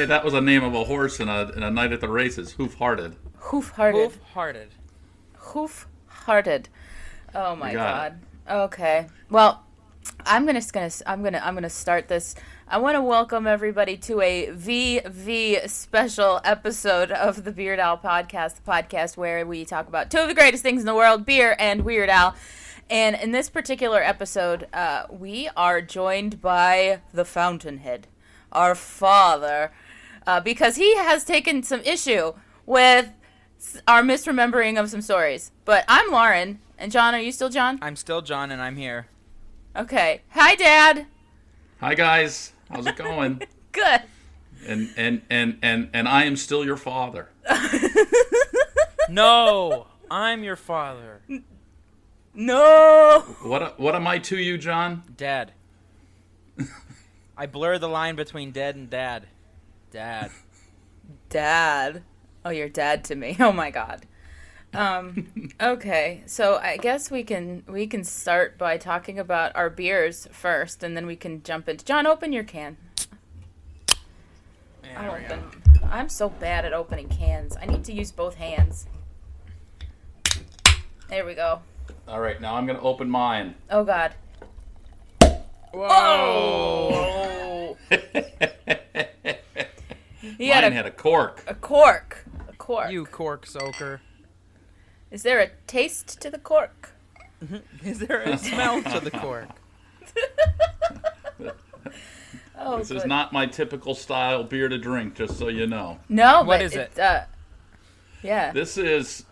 say that was a name of a horse in a night at the races. Hoof-hearted. Hoof-hearted. Hoof-hearted. Hoof-hearted. Oh my You got God. Okay. Well, I'm gonna start this. I want to welcome everybody to a VV special episode of the Beard Al podcast, the podcast where we talk about two of the greatest things in the world, beer and Weird Al. And in this particular episode, we are joined by the Fountainhead, our father, because he has taken some issue with our misremembering of some stories. But I'm Lauren, and John, are you still John? I'm still John, and I'm here. Okay. Hi, Dad. Hi, guys. How's it going? Good. And I am still your father. No, I'm your father. No. What am I to you, John? Dad. I blur the line between dead and dad. Dad. Dad. Oh, you're dad to me. Oh my God. Okay, so I guess we can start by talking about our beers first, and then we can jump into. John, open your can. I'm so bad at opening cans. I need to use both hands. There we go. All right, now I'm going to open mine. Oh God. Whoa! Oh! Mine had a cork. A cork. A cork. You cork soaker. Is there a taste to the cork? Is there a smell to the cork? Oh, This is not my typical style beer to drink, just so you know. No, What but is it? Yeah. This is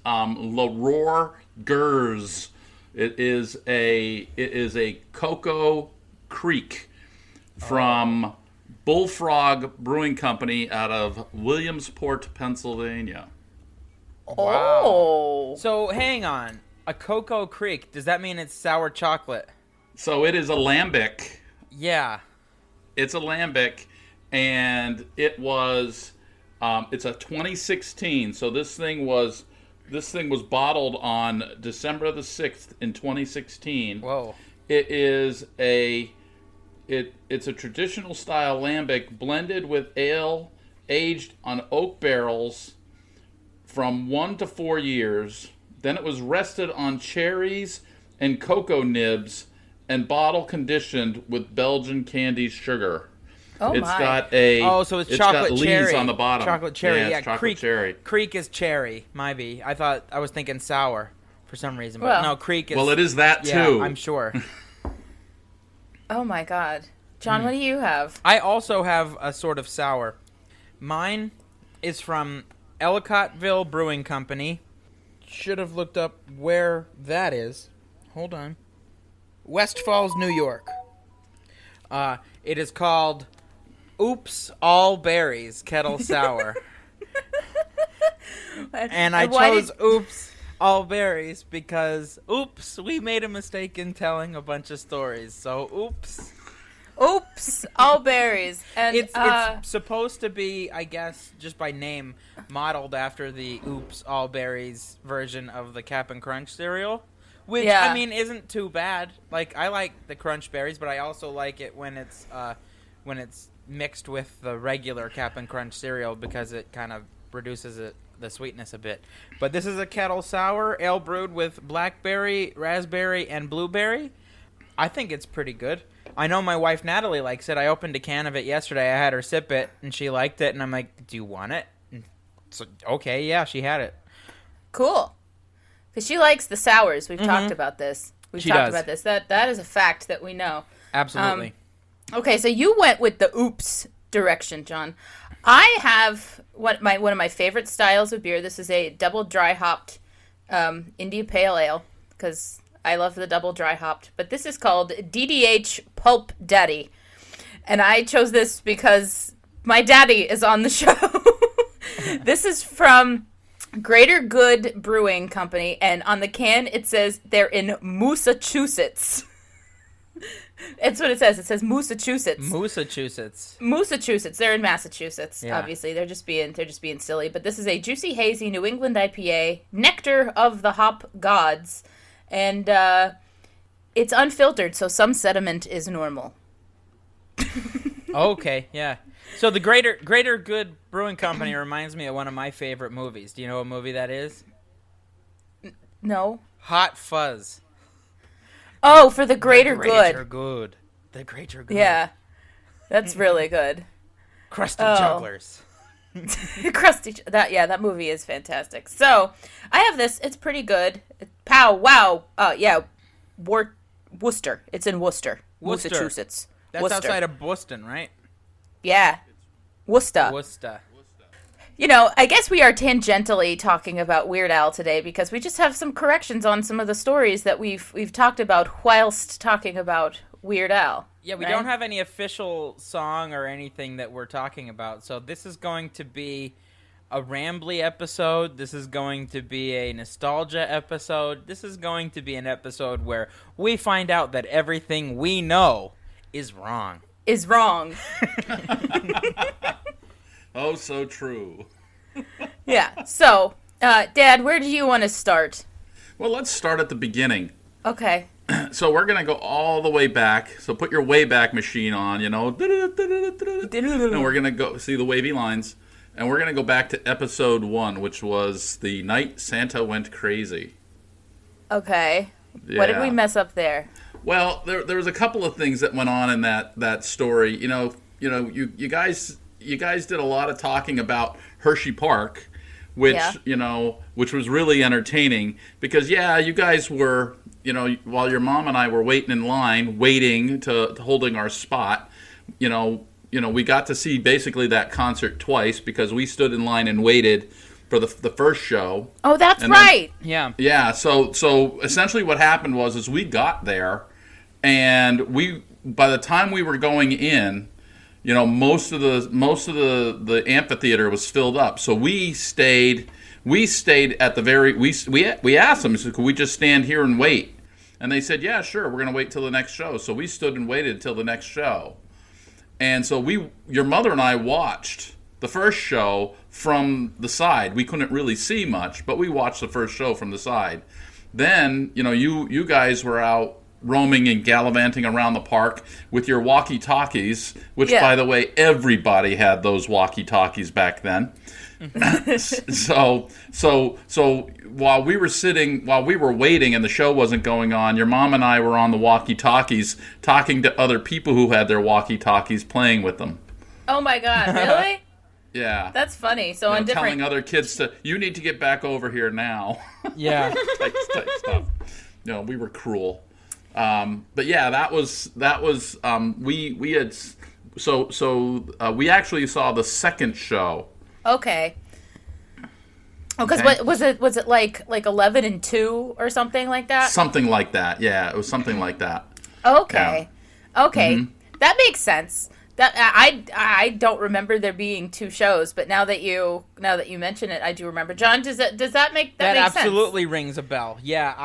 Leroy Gers. It is a Cocoa Creek from Bullfrog Brewing Company out of Williamsport, Pennsylvania. Oh. So, hang on. A Cocoa Creek, does that mean it's sour chocolate? So it is a lambic. Yeah. It's a lambic, and it was it's a 2016. So this thing was bottled on December the 6th in 2016. Whoa. It's a traditional style lambic blended with ale aged on oak barrels from 1 to 4 years. Then it was rested on cherries and cocoa nibs and bottle conditioned with Belgian candy sugar. Oh It's my. got a So it's chocolate got cherry leaves on the bottom. Chocolate cherry, Yeah, yeah. it's chocolate Creek, cherry. Creek is cherry, might be. I was thinking sour for some reason, but Well- no, Creek is. Well, it is that yeah, too. I'm sure. Oh my God. John, what do you have? I also have a sort of sour. Mine is from Ellicottville Brewing Company. Should have looked up where that is. Hold on. West Falls, New York. It is called Oops All Berries Kettle Sour. And I chose Oops All Berries because, oops, we made a mistake in telling a bunch of stories. So, oops. Oops, all berries. And It's supposed to be, I guess, just by name, modeled after the Oops All Berries version of the Cap'n Crunch cereal. Which, Yeah. I mean, isn't too bad. Like, I like the Crunch Berries, but I also like it when it's mixed with the regular Cap'n Crunch cereal because it kind of reduces the sweetness a bit. But this is a kettle sour, ale brewed with blackberry, raspberry, and blueberry. I think it's pretty good. I know my wife Natalie likes it. I opened a can of it yesterday. I had her sip it, and she liked it. And I'm like, "Do you want it?" And so, okay, yeah, she had it. cool. Because she likes the sours. We've talked about this. She does. That is a fact that we know. Absolutely. Okay, so you went with the oops direction, John. I have one of my favorite styles of beer. This is a double dry hopped India Pale Ale because I love the double dry hopped. But this is called DDH Pulp Daddy, and I chose this because my daddy is on the show. This is from Greater Good Brewing Company, and on the can it says they're in Massachusetts. It's what it says. It says Massachusetts. Massachusetts. They're in Massachusetts. Yeah. Obviously, they're just being silly. But this is a juicy, hazy New England IPA, nectar of the hop gods, and it's unfiltered, so some sediment is normal. Okay, yeah. So the Greater Good Brewing Company reminds me of one of my favorite movies. Do you know what movie that is? No. Hot Fuzz. Oh, for the greater Greater good. Good. The Greater Good. Yeah. That's really good. Crusty Jugglers. Crusty. That movie is fantastic. So, I have this. It's pretty good. Pow, wow. Worcester. It's in Worcester. Massachusetts. That's Worcester. outside of Boston, right? Yeah. Worcester. You know, I guess we are tangentially talking about Weird Al today because we just have some corrections on some of the stories that we've talked about whilst talking about Weird Al. Yeah, we right? don't have any official song or anything that we're talking about, so this is going to be a rambly episode. This is going to be a nostalgia episode. This is going to be an episode where we find out that everything we know is wrong. Is wrong. Oh, so true. Yeah. So, Dad, where do you want to start? Well, let's start at the beginning. Okay. So we're going to go all the way back. So put your Wayback Machine on, you know. And we're going to go see the wavy lines. And we're going to go back to episode 1, which was the night Santa went crazy. Okay. Yeah. What did we mess up there? Well, there was a couple of things that went on in that story. You guys did a lot of talking about Hershey Park, which which was really entertaining because you guys were, while your mom and I were waiting in line, waiting to holding our spot, we got to see basically that concert twice because we stood in line and waited for the first show. Oh, that's right. Yeah. So essentially what happened was we got there, and by the time we were going in, most of the amphitheater was filled up. So we stayed at the very we asked them, could we just stand here and wait? And they said, yeah, sure, we're going to wait till the next show. So we stood and waited until the next show. And so your mother and I watched the first show from the side. We couldn't really see much, but we watched the first show from the side. Then, you guys were out roaming and gallivanting around the park with your walkie-talkies, which, by the way, everybody had those walkie-talkies back then. So while we were waiting and the show wasn't going on, your mom and I were on the walkie-talkies talking to other people who had their walkie-talkies, playing with them. Oh my God, really? Yeah. That's funny. So on different... telling other kids you need to get back over here now. Yeah. type stuff. We were cruel. But yeah, that was we had we actually saw the second show. Okay. Oh, because what was it? Was it like 11 and 2 or something like that? Something like that. Yeah, it was something like that. Okay. Yeah. Okay. Mm-hmm. That makes sense. That I don't remember there being 2 shows, but now that you mention it, I do remember. John, does that make that make sense? Absolutely rings a bell. Yeah,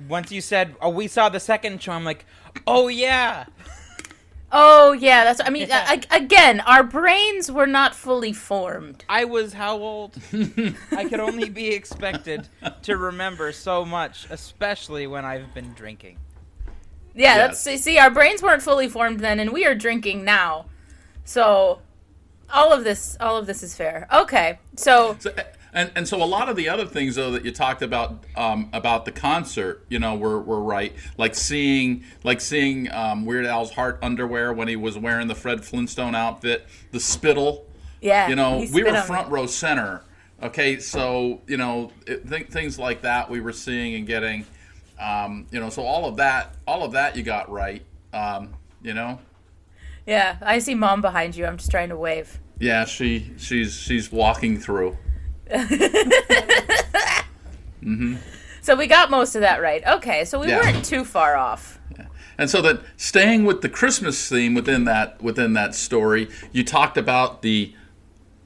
once you said, "Oh, we saw the second show," I'm like, "Oh yeah." Oh yeah, that's. I mean, again, our brains were not fully formed. I was how old? I could only be expected to remember so much, especially when I've been drinking. Yeah, yes. See, our brains weren't fully formed then, and we are drinking now. So, all of this is fair. Okay, so And so a lot of the other things though that you talked about the concert, were right. Like seeing Weird Al's Heart underwear when he was wearing the Fred Flintstone outfit, the spittle. Yeah. We were front row center. Okay, so things like that we were seeing and getting. So all of that you got right. Yeah, I see Mom behind you. I'm just trying to wave. Yeah, she's walking through. Mm-hmm. So we got most of that right. Okay, so we weren't too far off. Yeah. And so that staying with the Christmas theme within that story, you talked about the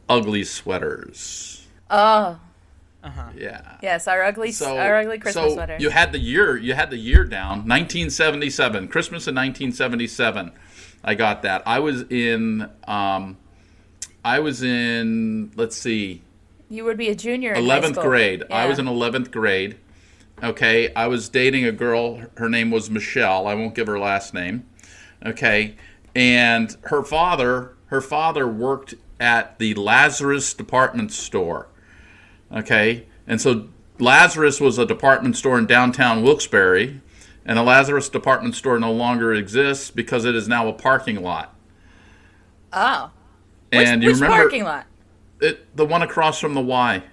ugly sweaters. Oh. Uh-huh. Yeah. Yes, our ugly Christmas sweater. You had the year down, 1977, Christmas in 1977. I got that. I was in let's see. You would be a junior in 11th high school. grade. Yeah. I was in 11th grade. Okay, I was dating a girl. Her name was Michelle. I won't give her last name. Okay, and her father worked at the Lazarus department store. Okay, and so Lazarus was a department store in downtown Wilkes-Barre, and the Lazarus department store no longer exists because it is now a parking lot. Oh. And which parking lot? The one across from the Y.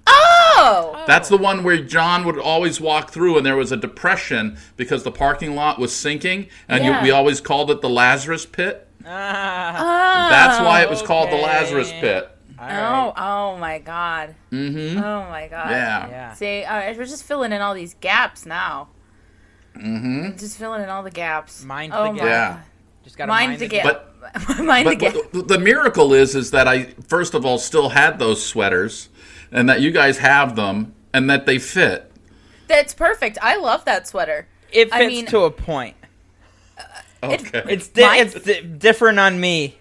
Oh! That's the one where John would always walk through, and there was a depression because the parking lot was sinking, and we always called it the Lazarus Pit. That's why it was called the Lazarus Pit. Right. Oh my God. Mm-hmm. Oh my God. Yeah. See, we're just filling in all these gaps now. Mm-hmm. Just filling in all the gaps. Mind the gap. Yeah. Just gotta mind the gap. But the miracle is that I, first of all, still had those sweaters, and that you guys have them, and that they fit. That's perfect. I love that sweater. It fits to a point. Okay. It's different on me.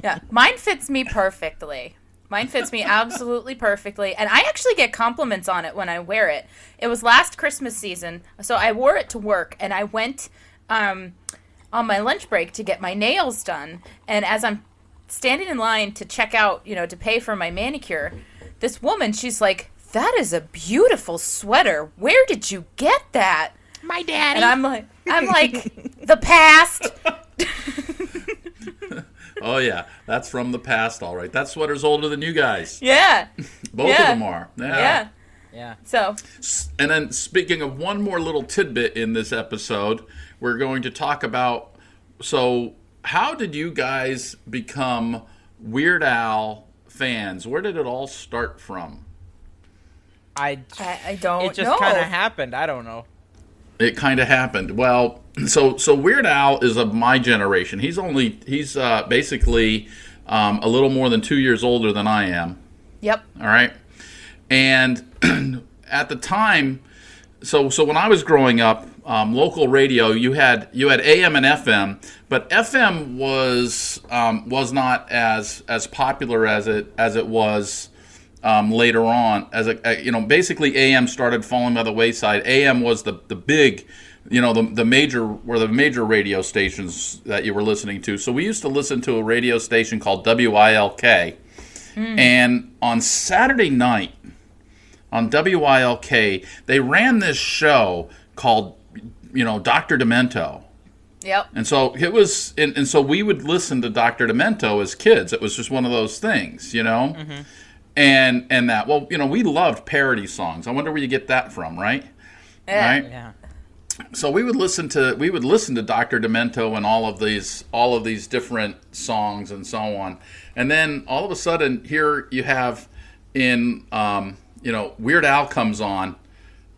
Yeah, mine fits me perfectly. Mine fits me absolutely perfectly, and I actually get compliments on it when I wear it. It was last Christmas season, so I wore it to work, and I went on my lunch break to get my nails done, and as I'm standing in line to check out, to pay for my manicure, this woman, she's like, "That is a beautiful sweater. Where did you get that?" My daddy. And I'm like, the past. Oh, yeah. That's from the past, all right. That sweater's older than you guys. Yeah. Both of them are. Yeah. So. And then, speaking of one more little tidbit in this episode, we're going to talk about, so how did you guys become Weird Al fans? Where did it all start from? I don't know. It just kind of happened. I don't know. It kind of happened. Well, so Weird Al is of my generation. He's basically a little more than 2 years older than I am. Yep. All right. And at the time, so when I was growing up, local radio, you had AM and FM, but FM was not as popular as it was later on. Basically AM started falling by the wayside. AM was the big, the major radio stations that you were listening to. So we used to listen to a radio station called WILK, and on Saturday night on WILK they ran this show called Dr. Demento. Yep. And so it was, and so we would listen to Dr. Demento as kids. It was just one of those things, Mm-hmm. And that, we loved parody songs. I wonder where you get that from, right? Yeah. Right? Yeah. So we would listen to Dr. Demento and all of these different songs and so on. And then all of a sudden here you have Weird Al comes on,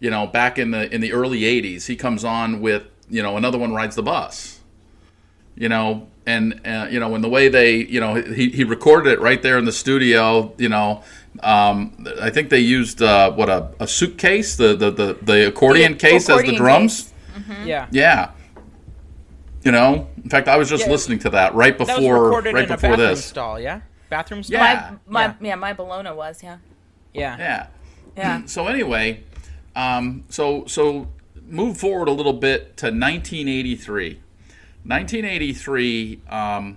back in the early 80s. He comes on with, Another One Rides the Bus. And the way they, he recorded it right there in the studio. I think they used a suitcase, the accordion case as the drums. Mm-hmm. Yeah. Yeah. In fact, I was just listening to that right before that was recorded right in a before bathroom this. stall, yeah. Bathroom stall. Yeah. My Bologna was, yeah. Yeah. Yeah. So anyway, so move forward a little bit to 1983. 1983, I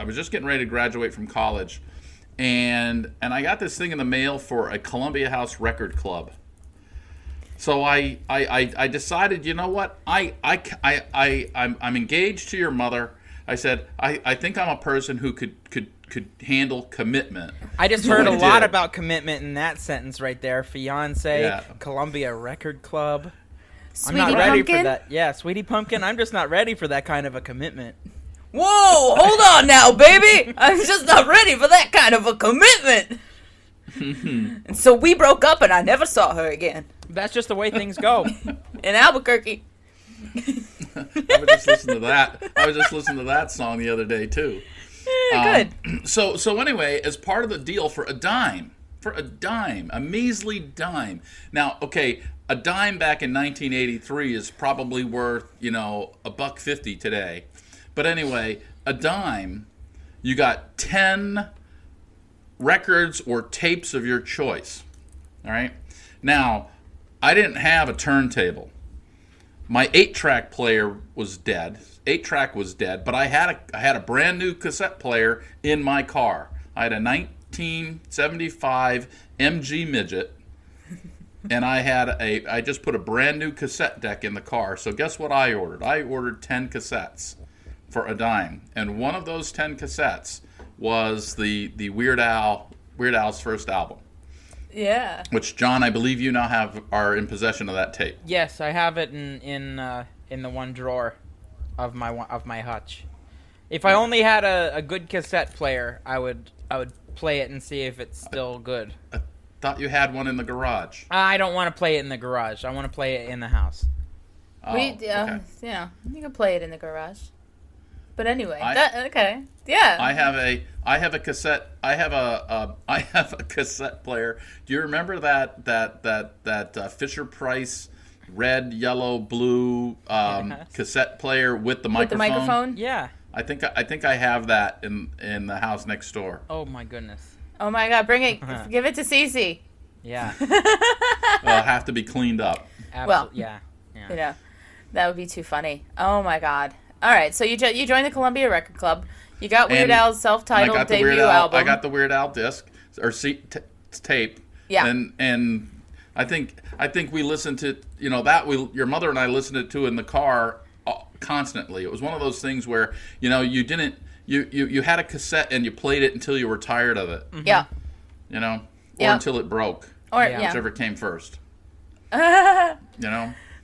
was just getting ready to graduate from college, and I got this thing in the mail for a Columbia House record club. So I decided, you know what, I'm engaged to your mother. I said I think I'm a person who could handle commitment. I just heard a lot about commitment in that sentence right there. Fiance, Columbia Record Club. Sweetie I'm not ready Pumpkin? for that. Yeah, Sweetie Pumpkin. I'm just not ready for that kind of a commitment. Whoa, hold on now, baby. I'm just not ready for that kind of a commitment. And so we broke up and I never saw her again. That's just the way things go. In Albuquerque. I was just listening to that song the other day too. Good. So anyway, as part of the deal, for a dime, a measly dime. Now, okay, a dime back in 1983 is probably worth, $1.50 today. But anyway, a dime, you got 10 records or tapes of your choice. All right. Now, I didn't have a turntable. my 8-track player was dead. 8-track was dead, but I had a brand new cassette player in my car. I had a 1975 MG Midget, and I just put a brand new cassette deck in the car. So guess what I ordered? I ordered 10 cassettes for a dime, and one of those 10 cassettes was the Weird Al's first album. Yeah. Which, John, I believe you now are in possession of that tape. Yes, I have it in the one drawer of my hutch. If I only had a good cassette player, I would play it and see if it's still good. I thought you had one in the garage. I don't want to play it in the garage. I want to play it in the house. Oh, okay. Yeah, you can play it in the garage. But anyway, I have a cassette. I have a cassette player. Do you remember that Fisher Price red, yellow, blue cassette player with the microphone? With the microphone? Yeah. I think I have that in the house next door. Oh my goodness. Oh my God! Bring it. Give it to Cece. Yeah. It'll have to be cleaned up. Well, yeah. You know, that would be too funny. Oh my God! All right, so you joined the Columbia Record Club. You got Weird Al's self-titled debut album. I got the Weird Al disc or tape. Yeah. And I think we listened to your mother and I listened to it in the car constantly. It was one of those things where you had a cassette and you played it until you were tired of it. Mm-hmm. Yeah. Or until it broke. Whichever came first. Oh,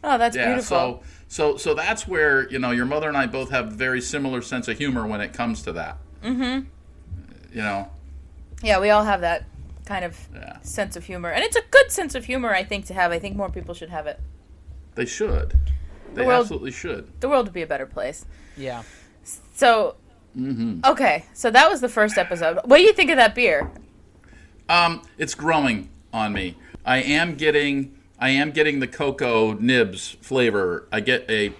that's beautiful. So that's where, your mother and I both have a very similar sense of humor when it comes to that. Mm-hmm. Yeah, we all have that kind of sense of humor. And it's a good sense of humor, I think, to have. I think more people should have it. They should. They absolutely should. The world would be a better place. Yeah. So, okay, so that was the first episode. What do you think of that beer? It's growing on me. I am getting the cocoa nibs flavor. It's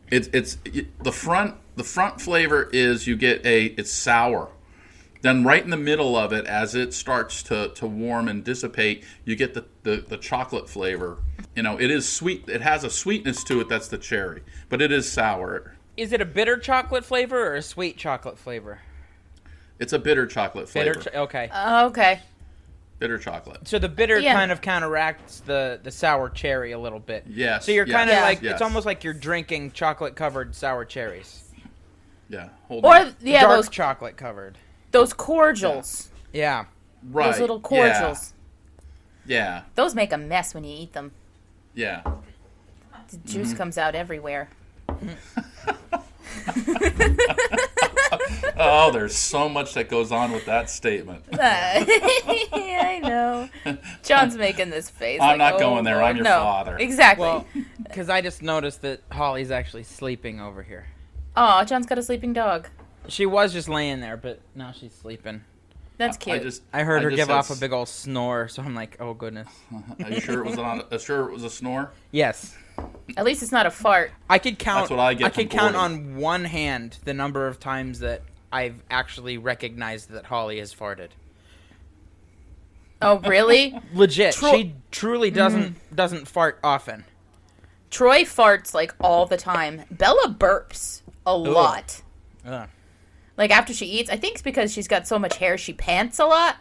the front flavor is it's sour. Then right in the middle of it, as it starts to warm and dissipate, you get the chocolate flavor. It is sweet. It has a sweetness to it that's the cherry, but it is sour. Is it a bitter chocolate flavor or a sweet chocolate flavor? It's a bitter chocolate flavor. Okay. Okay. Bitter chocolate. So the bitter kind of counteracts the sour cherry a little bit. Yes. So you're kind of like, yes. It's almost like you're drinking chocolate-covered sour cherries. Yeah. Dark chocolate covered. Those cordials. Yeah. Right. Those little cordials. Yeah. Those make a mess when you eat them. Yeah. The juice comes out everywhere. Oh, there's so much that goes on with that statement. Yeah, I know. John's making this face. I'm not going there. I'm your father. Exactly. Well, because I just noticed that Holly's actually sleeping over here. Oh, John's got a sleeping dog. She was just laying there, but now she's sleeping. That's cute. I heard her give off a big old snore, so I'm like, oh goodness. Are you sure it was a snore? Yes. At least it's not a fart. I could count. That's what I get. I could count on one hand the number of times that I've actually recognized that Holly has farted. Oh, really? Legit. She truly doesn't fart often. Troy farts like all the time. Bella burps a lot. Like after she eats, I think it's because she's got so much hair, she pants a lot.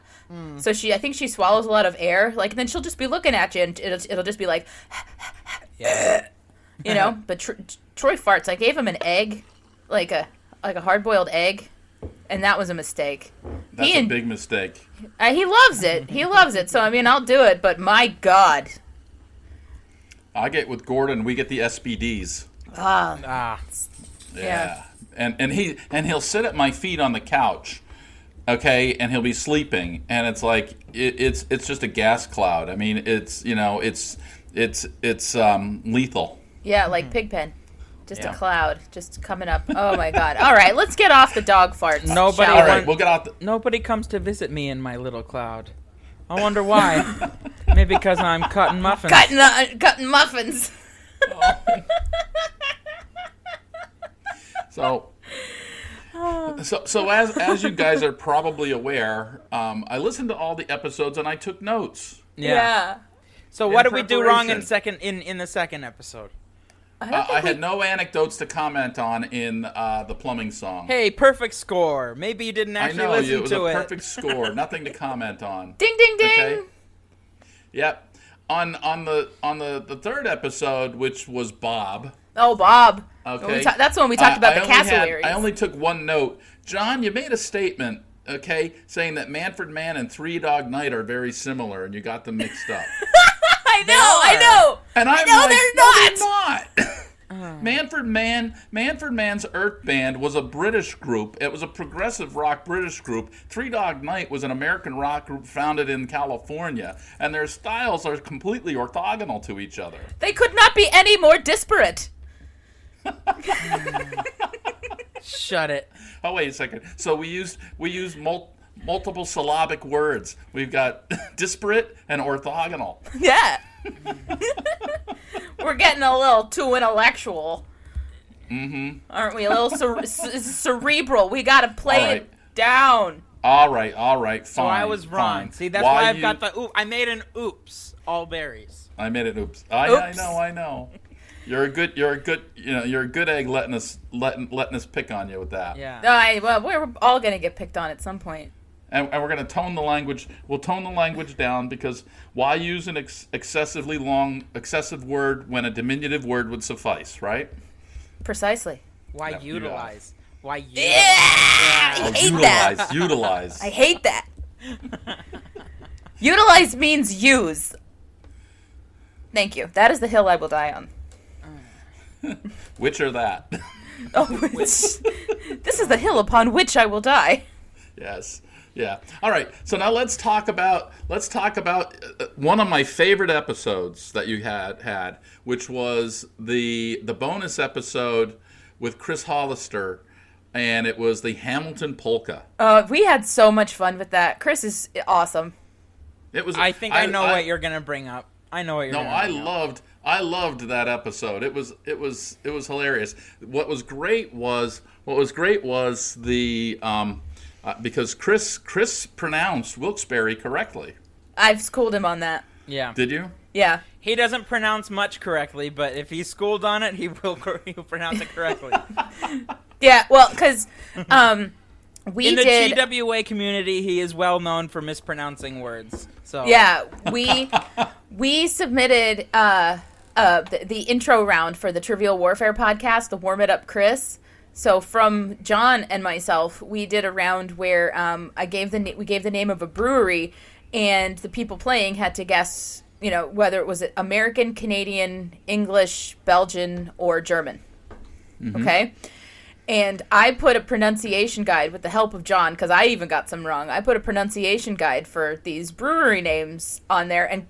So I think she swallows a lot of air. Like, and then she'll just be looking at you, and it'll just be like, But Troy farts. I gave him an egg, like a hard-boiled egg, and that was a mistake. That's a big mistake. He loves it. He loves it. So I'll do it. But my God. I get with Gordon. We get the SBDs. Yeah. And he'll sit at my feet on the couch, okay, and he'll be sleeping, and it's like it's just a gas cloud. I mean, it's lethal. Yeah, like Pigpen. Just a cloud, just coming up. Oh my God! All right, let's get off the dog farts. We'll get out. Nobody comes to visit me in my little cloud. I wonder why. Maybe because I'm cutting muffins. Cutting muffins. So as you guys are probably aware, I listened to all the episodes and I took notes. Yeah. So what did we do wrong in the second episode? I had no anecdotes to comment on in the plumbing song. Hey, perfect score. Maybe you didn't I actually know listen it was to a it. perfect score. Nothing to comment on. Ding, ding, ding. Okay. Yep. On the third episode, which was Bob. Oh, Bob. Okay. That's when we talked about the cassowaries. I only took one note. John, you made a statement, okay, saying that Manfred Mann and Three Dog Night are very similar, and you got them mixed up. I know. And I'm know like, they're not. Manfred Mann's Earth Band was a British group. It was a progressive rock British group. Three Dog Night was an American rock group founded in California, and their styles are completely orthogonal to each other. They could not be any more disparate. Shut it. Oh, wait a second. So we used multiple syllabic words. We've got disparate and orthogonal. Yeah. We're getting a little too intellectual. Mm-hmm. Aren't we? A little cerebral. We got to play it down. All right, fine. So I was wrong. Fine. See, that's why I've got the I made an oops. All berries. I made it oops. I know. You're a good egg letting us pick on you with that. Yeah. Well, we're all gonna get picked on at some point. And we're going to tone the language. We'll tone the language down because why use an excessive word when a diminutive word would suffice, right? Precisely. Why Yeah, utilize? Why utilize? Yeah, I hate that. Utilize. I hate that. Utilize means use. Thank you. That is the hill I will die on. Which or that? This is the hill upon which I will die. Yes. Yeah. All right. So now let's talk about one of my favorite episodes that you had, which was the bonus episode with Chris Hollister, and it was the Hamilton polka. We had so much fun with that. Chris is awesome. It was. I think I know what you're gonna bring up. I know what you're. No, I loved that episode. It was hilarious. What was great was the because Chris pronounced Wilkes-Barre correctly. I've schooled him on that. Yeah. Did you? Yeah. He doesn't pronounce much correctly, but if he's schooled on it, he'll pronounce it correctly. Yeah. Well, because we in the did GWA community, he is well known for mispronouncing words. So yeah, we submitted the intro round for the Trivial Warfare podcast, the Warm It Up Chris. So from John and myself, we did a round where we gave the name of a brewery, and the people playing had to guess, whether it was American, Canadian, English, Belgian, or German. Mm-hmm. Okay? And I put a pronunciation guide with the help of John, because I even got some wrong. I put a pronunciation guide for these brewery names on there, and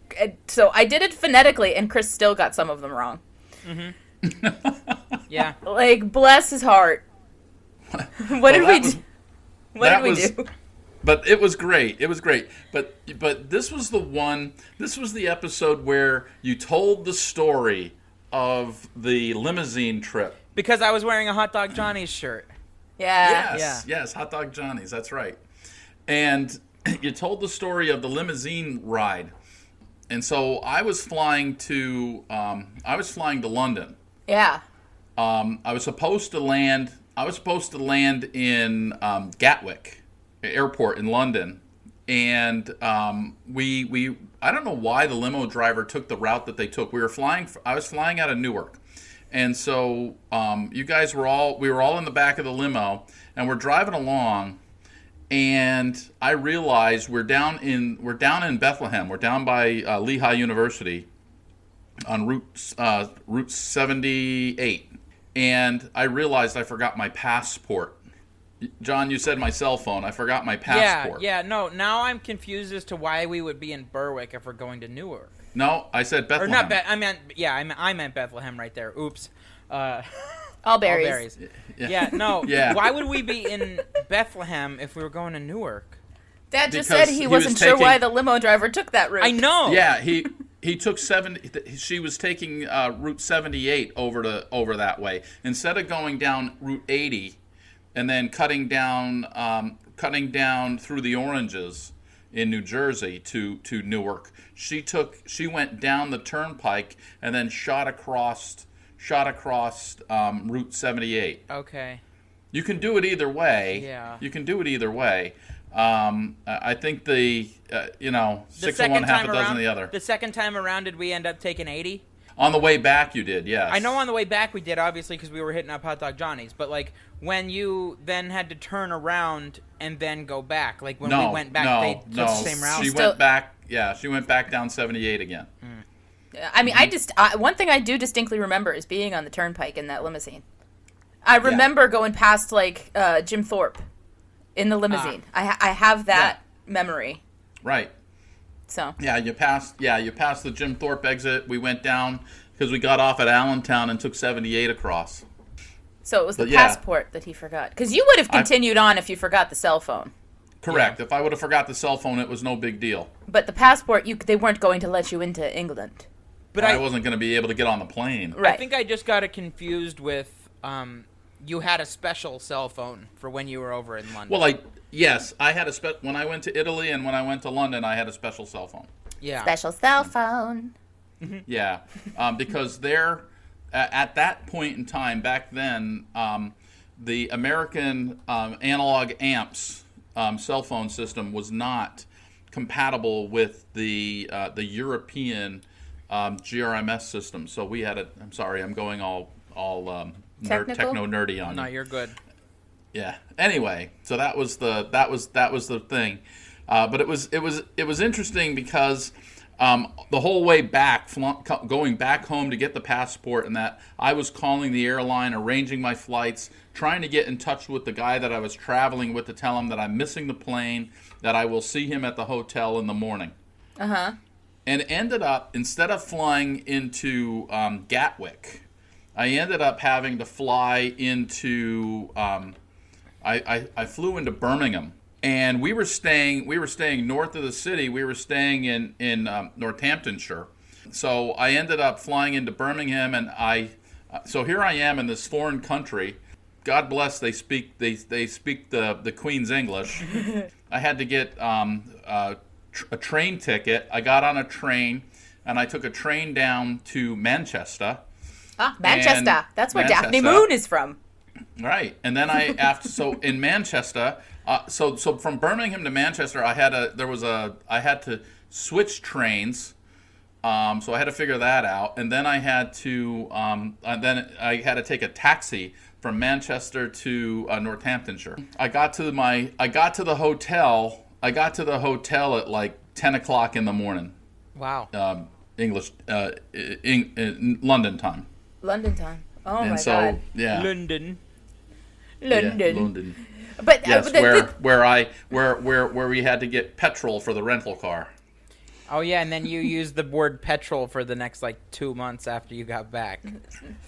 so I did it phonetically, and Chris still got some of them wrong. Mm-hmm. Yeah. Like, bless his heart. What did we do? But it was great. It was great. But this was the episode where you told the story of the limousine trip. Because I was wearing a Hot Dog Johnny's shirt. Yeah. Yes, Hot Dog Johnny's. That's right. And you told the story of the limousine ride. And so I was flying to London. Yeah. I was supposed to land in Gatwick Airport in London, and we I don't know why the limo driver took the route that they took. I was flying out of Newark, and so we were all in the back of the limo, and we're driving along, and I realized we're down in Bethlehem. We're down by Lehigh University on Route 78. And I realized I forgot my passport. John, you said my cell phone. I forgot my passport. Yeah, no. Now I'm confused as to why we would be in Berwick if we're going to Newark. No, I said Bethlehem. Or not I meant Bethlehem right there. Oops. All berries. Yeah, no. Yeah. Why would we be in Bethlehem if we were going to Newark? Dad just Because said he wasn't sure why the limo driver took that route. I know. Yeah, he took she was taking Route 78 over that way instead of going down Route 80 and then cutting down through the Oranges in New Jersey to Newark. She went down the turnpike and then shot across shot across Route 78. Okay. You can do it either way. Yeah. You can do it either way. I think six of one, half a dozen of the other. The second time around, did we end up taking 80? On the way back, you did, yes. I know on the way back we did, obviously, because we were hitting up Hot Dog Johnny's. But, like, when you then had to turn around and then go back, like, when we went back, they took the same route? She went back, she went back down 78 again. I mean, one thing I do distinctly remember is being on the turnpike in that limousine. I remember going past, like, Jim Thorpe in the limousine. I have that memory. Right. So. Yeah, you passed the Jim Thorpe exit. We went down because we got off at Allentown and took 78 across. So it was the passport that he forgot. Because you would have continued on if you forgot the cell phone. Correct. Yeah. If I would have forgot the cell phone, it was no big deal. But the passport, they weren't going to let you into England. But I wasn't going to be able to get on the plane. Right. I think I just got it confused with you had a special cell phone for when you were over in London. Well, yes, I had when I went to Italy and when I went to London, I had a special cell phone. Yeah. Special cell phone. Yeah, because at that point in time, back then, the American analog amps cell phone system was not compatible with the European GRMS system. So we had I'm sorry, I'm going all techno nerdy on you. No, you're good. Yeah. Anyway, so that was the thing, but it was interesting because the whole way back, going back home to get the passport, and that I was calling the airline, arranging my flights, trying to get in touch with the guy that I was traveling with to tell him that I'm missing the plane, that I will see him at the hotel in the morning. And ended up, instead of flying into Gatwick, I ended up having to fly into. I flew into Birmingham, and we were staying north of the city. We were staying in Northamptonshire. So I ended up flying into Birmingham, and so here I am in this foreign country. God bless, they speak the Queen's English. I had to get a train ticket. I got on a train, and I took a train down to Manchester. Manchester. That's where Daphne Moon is from. Right. And then so in Manchester, so from Birmingham to Manchester, I had to switch trains. So I had to figure that out, and then I had to take a taxi from Manchester to Northamptonshire. I got to the hotel at like 10 o'clock in the morning. Wow. English, London time. London time. Oh and my so, God. Yeah. London. Yeah, London. But yes, where we had to get petrol for the rental car. Oh yeah, and then you used the word petrol for the next 2 months after you got back.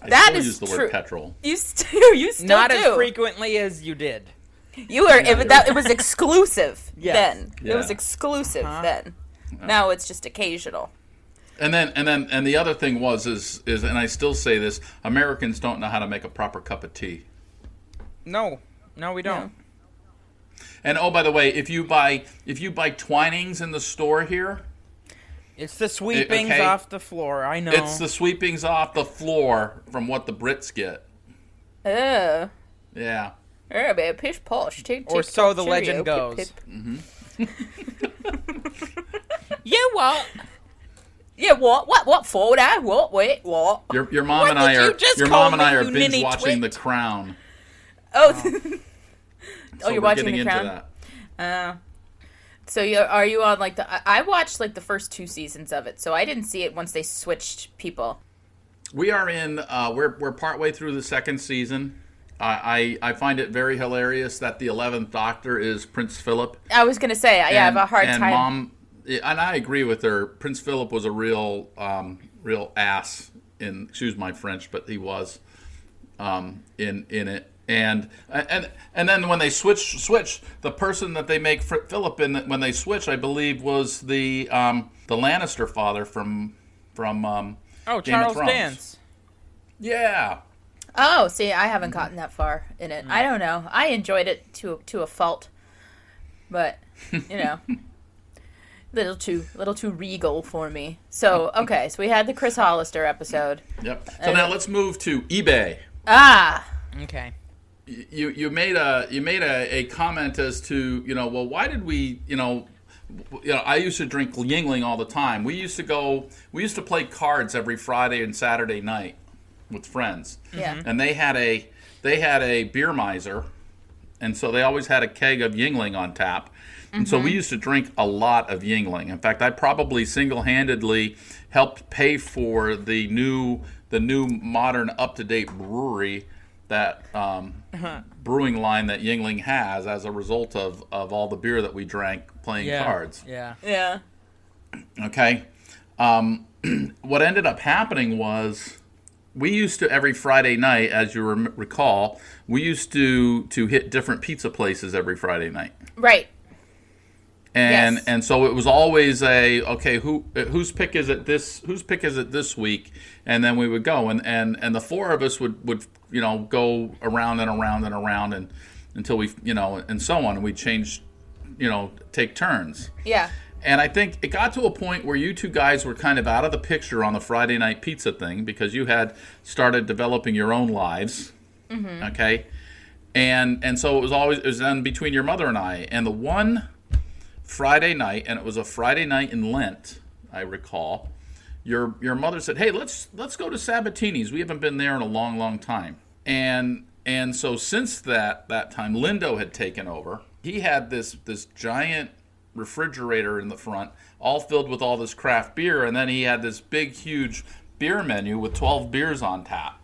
I still use the word petrol. You still Not do. As frequently as you did. You were it was exclusive then. Yeah. It was exclusive then. Now it's just occasional. And the other thing is and I still say this, Americans don't know how to make a proper cup of tea. No, we don't. And by the way, if you buy Twinings in the store here, it's the sweepings off the floor. I know. It's the sweepings off the floor from what the Brits get. Oh. Yeah. Oh, man, pish posh. Or so the legend goes. Pip, pip. Mm-hmm. You what? Yeah, what? What for now? What? Wait, what? Your mom and I are binge watching The Crown. Oh. So you're watching The Crown? So are you on I watched the first 2 seasons of it, so I didn't see it once they switched people. We are in we're partway through the second season. I find it very hilarious that the 11th Doctor is Prince Philip. I was gonna say I have a hard time. And I agree with her. Prince Philip was a real ass excuse my French, but he was in it. And then when they switch, the person that they make Philip in when they switch, I believe, was the Lannister father from Game Charles of Thrones. Dance. Yeah. Oh, see, I haven't gotten that far in it. I don't know. I enjoyed it to a fault, but little too regal for me. So okay, so we had the Chris Hollister episode. Yep. So now let's move to eBay. Ah. Okay. You made a comment as to, well, why did we, I used to drink Yingling all the time. We used to play cards every Friday and Saturday night with friends. Yeah. And they had a beer miser, and so they always had a keg of Yingling on tap. And so we used to drink a lot of Yingling. In fact, I probably single-handedly helped pay for the new modern up-to-date brewery, that brewing line that Yingling has, as a result of all the beer that we drank playing cards. Yeah. Yeah. Okay. What ended up happening was we used to, every Friday night, as you recall, we used to hit different pizza places every Friday night. Right. And so it was always whose pick is it this week, and then we would go, and the four of us would go around and around and around, and until we and so on, and we change, take turns. Yeah. And I think it got to a point where you two guys were kind of out of the picture on the Friday night pizza thing, because you had started developing your own lives. Mm-hmm. Okay. And so it was then between your mother and I, and the one Friday night, and it was a Friday night in Lent, I recall, your mother said, "Hey, let's go to Sabatini's. We haven't been there in a long, long time." And so since that time, Lindo had taken over. He had this giant refrigerator in the front, all filled with all this craft beer, and then he had this big, huge beer menu with 12 beers on tap.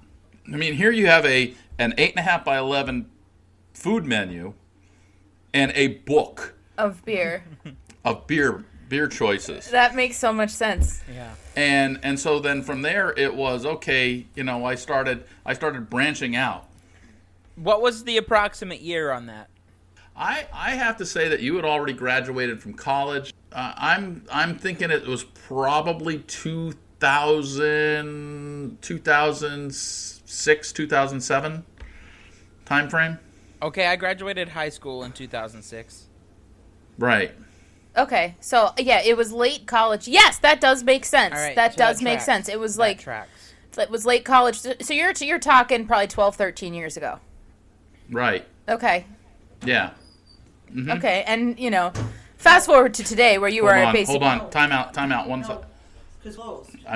I mean, here you have an 8.5 by 11 food menu and a book Of beer. of beer choices. That makes so much sense. Yeah. And so then from there it was okay, I started branching out. What was the approximate year on that? I have to say that you had already graduated from college. I'm thinking it was probably 2006, 2007 time frame. Okay, I graduated high school in 2006. Right. Okay, so yeah, it was late college. Yes, that does make sense. All right, that so does that make tracks. sense. It was That tracks. it was late college. So you're talking probably 12, 13 years ago. Right. Okay. Yeah. Mm-hmm. Okay, and fast forward to today where you are basically. Hold on. Time out. One second. Closed. I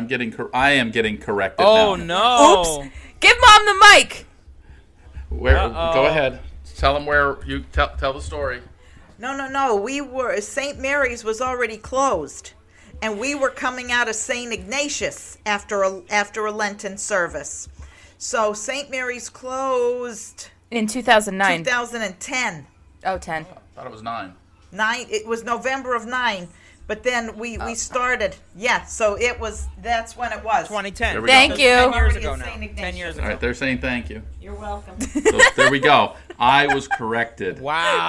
am getting corrected Oh now. no! Oops! Give Mom the mic. Go ahead. Tell them where you tell the story. No. We were St. Mary's was already closed, and we were coming out of St. Ignatius after a Lenten service. So St. Mary's closed In 2009. 2010. Oh, 10. I thought it was 9. It was November of 9, but then we started. Yeah, so that's when it was. 2010. There we Thank go. you. 10 years Already ago at now. St. 10 Ignatius. years All ago. right, they're saying thank you. You're welcome. So there we go. I was corrected. Wow.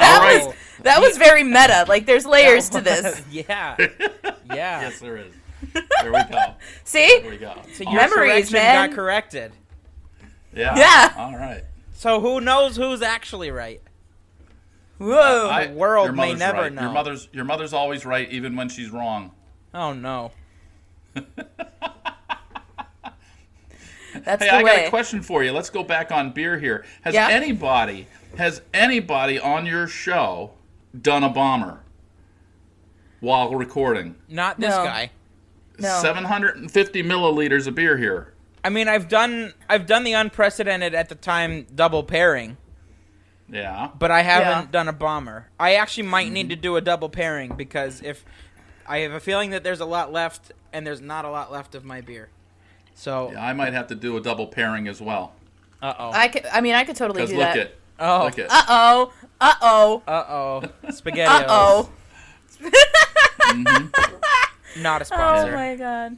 That was very meta. Like, there's layers to this. Yeah. Yeah. Yes, there is. There we go. See? There we go. So your Memories, correction man. got corrected. Yeah. Yeah. All right. So who knows who's actually right? Whoa. The world your may mother's never right. know. Your mother's always right, even when she's wrong. Oh no. That's Hey, the I way. got a question for you. Let's go back on beer here. Has Yeah. anybody on your show done a bomber while recording? Not this No. guy. No. 750 milliliters of beer here. I mean, I've done the unprecedented at the time double pairing, Yeah. but I haven't Yeah. done a bomber. I actually might need to do a double pairing because if I have a feeling that there's a lot left and there's not a lot left of my beer. So, Yeah, I might have to do a double pairing as well. uh-oh. I could totally Because do look that. at Oh. look at Uh-oh. Uh-oh. Uh-oh. Spaghetti. Uh-oh. Not a Oh, sponsor. my God.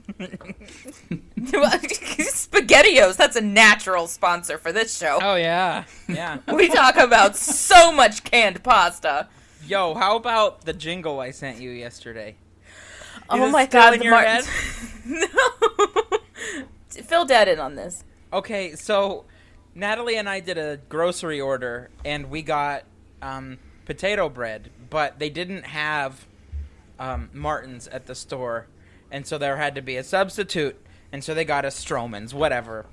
SpaghettiOs. That's a natural sponsor for this show. Oh, yeah. Yeah. We talk about so much canned pasta. Yo, how about the jingle I sent you yesterday? Oh it my still God, in the your head? No. Phil Dad in on this. Okay, so Natalie and I did a grocery order, and we got potato bread, but they didn't have Martins at the store, and so there had to be a substitute, and so they got us Stroman's, whatever.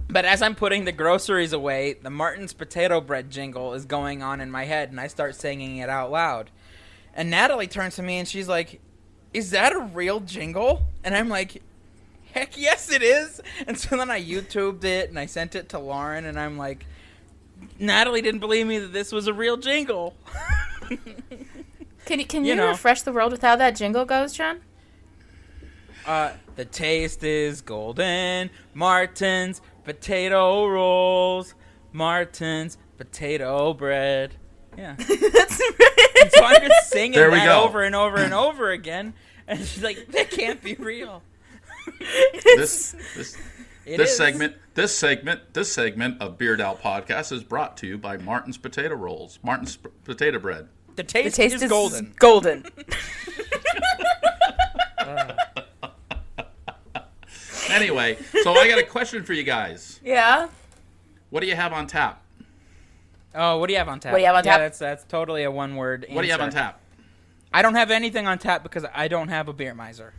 But as I'm putting the groceries away, the Martin's potato bread jingle is going on in my head, and I start singing it out loud. And Natalie turns to me, and she's like, "Is that a real jingle?" And I'm like, "Heck yes, it is." And so then I YouTubed it, and I sent it to Lauren, and I'm like, Natalie didn't believe me that this was a real jingle. Can you refresh the world with how that jingle goes, John? The taste is golden. Martin's potato rolls. Martin's potato bread. Yeah. That's right. And so I'm just singing There we that go. over and over and over again. And she's like, that can't be real. This It this is. segment of Beard Out Podcast is brought to you by Martin's Potato Rolls, Martin's Potato Bread. The The taste, taste is golden. Golden. Anyway, so I got a question for you guys. Yeah. What do you have on tap? Oh, what do you have on tap? What do you have on tap? Yeah, that's totally a one-word answer. What do you have on tap? I don't have anything on tap because I don't have a beer miser,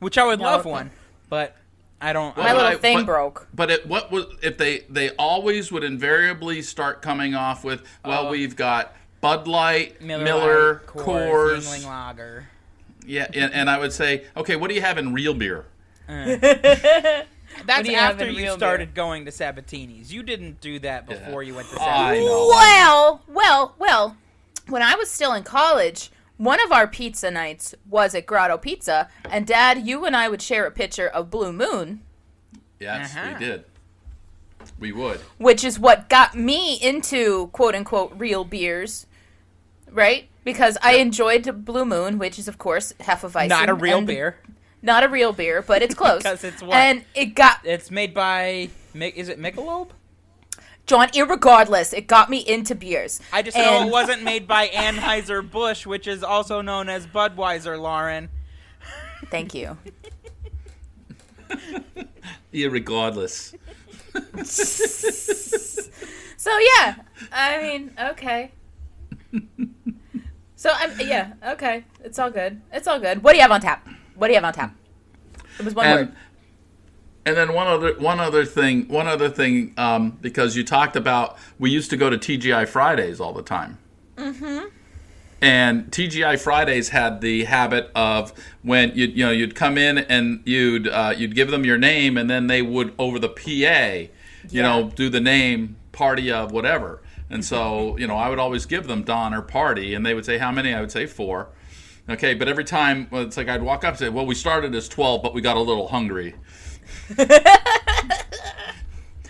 which I would love one, but I don't. My little But thing broke. But what was if they always would invariably start coming off with, well, we've got Bud Light, Miller, Lite, Coors. Yuengling Lager. Yeah, and I would say, okay, what do you have in real beer? That's do you have after in you real started going to Sabatini's. You didn't do that before you went to I Sabatini's. know. Well. When I was still in college, one of our pizza nights was at Grotto Pizza, and Dad, you and I would share a picture of Blue Moon, Yes, Uh-huh. we did. We would. which is what got me into quote-unquote real beers, right? Because I enjoyed Blue Moon, which is, of course, Hefeweizen. Not a real and- beer. Not a real beer, but it's close. Because it's what? And it got... It's made by, is it Michelob? John, irregardless, it got me into beers. I just know And- it wasn't made by Anheuser-Busch, which is also known as Budweiser, Lauren. Thank you. Irregardless. So, yeah. I mean, okay. So, yeah, okay. It's all good. It's all good. What do you have on tap? What do you have on tap? It was one word. And then one other thing, because you talked about, we used to go to TGI Fridays all the time. Mm-hmm. And TGI Fridays had the habit of when you'd come in and you'd give them your name, and then they would over the PA, do the name party of whatever. And so I would always give them Don or party, and they would say how many. I would say 4. Okay, but every time it's like I'd walk up and say, well, we started as 12, but we got a little hungry.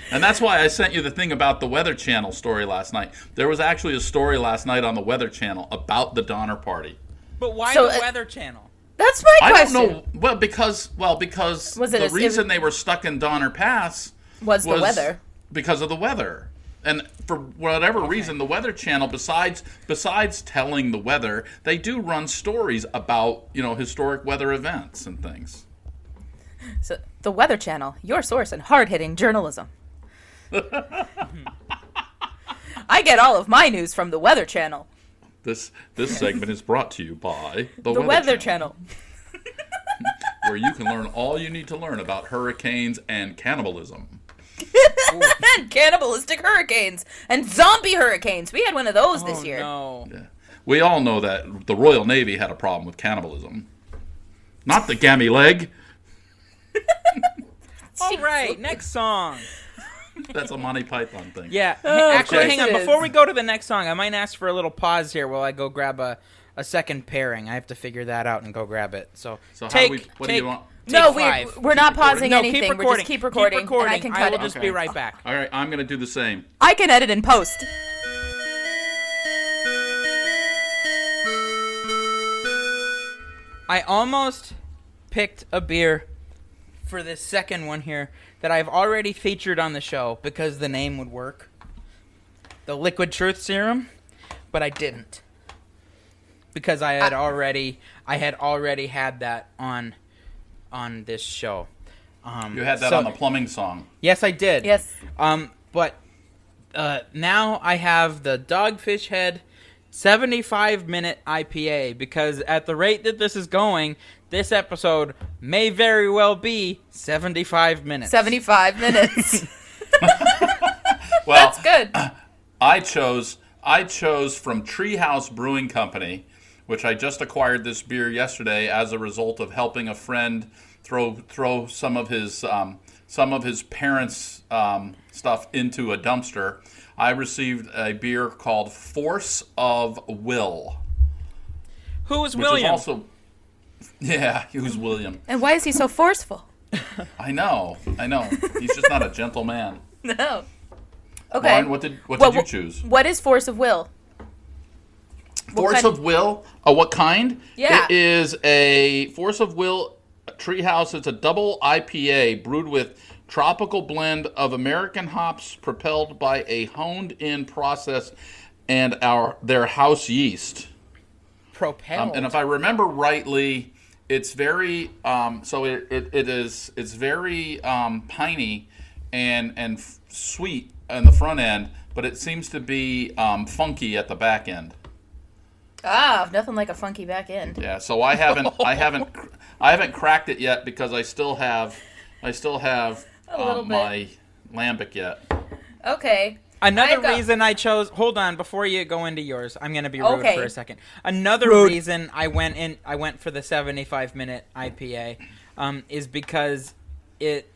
And that's why I sent you the thing about the Weather Channel story last night. There was actually a story last night on the Weather Channel about the Donner Party. But why So, the Weather Channel? That's my I question. don't know. Well, because Was it the reason they were stuck in Donner Pass Was the weather. Because of the weather. And for whatever reason, the Weather Channel, besides telling the weather, they do run stories about, historic weather events and things. So, the Weather Channel, your source in hard-hitting journalism. I get all of my news from the Weather Channel. This segment is brought to you by The Weather Channel. where you can learn all you need to learn about hurricanes and cannibalism. And cannibalistic hurricanes. And zombie hurricanes. We had one of those this year. No. Yeah. We all know that the Royal Navy had a problem with cannibalism. Not the gammy leg. All right, next song. That's a Monty Python thing. Yeah, Oh, actually, of hang course on. it Before is. we go to the next song, I might ask for a little pause here while I go grab a second pairing. I have to figure that out and go grab it. So So how take, do we? What take, do you want? No, take 5. we're not pausing No, anything. keep We're recording. just keep recording. And I can cut will it. just Okay. be right back. All right, I'm going to do the same. I can edit and post. I almost picked a beer for this second one here that I've already featured on the show because the name would work. The Liquid Truth Serum, but I didn't. Because I had already had that on this show. You had that on the plumbing song. Yes, I did. Yes. But now I have the Dogfish Head 75-minute IPA, because at the rate that this is going, this episode may very well be 75 minutes. 75 minutes. Well, That's good. I chose from Treehouse Brewing Company, which I just acquired this beer yesterday as a result of helping a friend throw some of his parents' stuff into a dumpster. I received a beer called Force of Will. Who is William? Who's William? And why is he so forceful? I know. He's just not a gentle man. No. Okay. Lauren, what did you choose? What is Force of Will? Force of Will? What kind? Yeah. It is a Force of Will Treehouse. It's a double IPA brewed with tropical blend of American hops propelled by a honed-in process and their house yeast. Propelled. And if I remember rightly, it's very it's very piney and sweet on the front end, but it seems to be funky at the back end. Ah, nothing like a funky back end. Yeah, so I haven't cracked it yet because I still have my lambic yet. Okay. Another reason I chose. Hold on, before you go into yours, I'm gonna be rude for a second. Another reason I went for the 75-minute IPA, is because it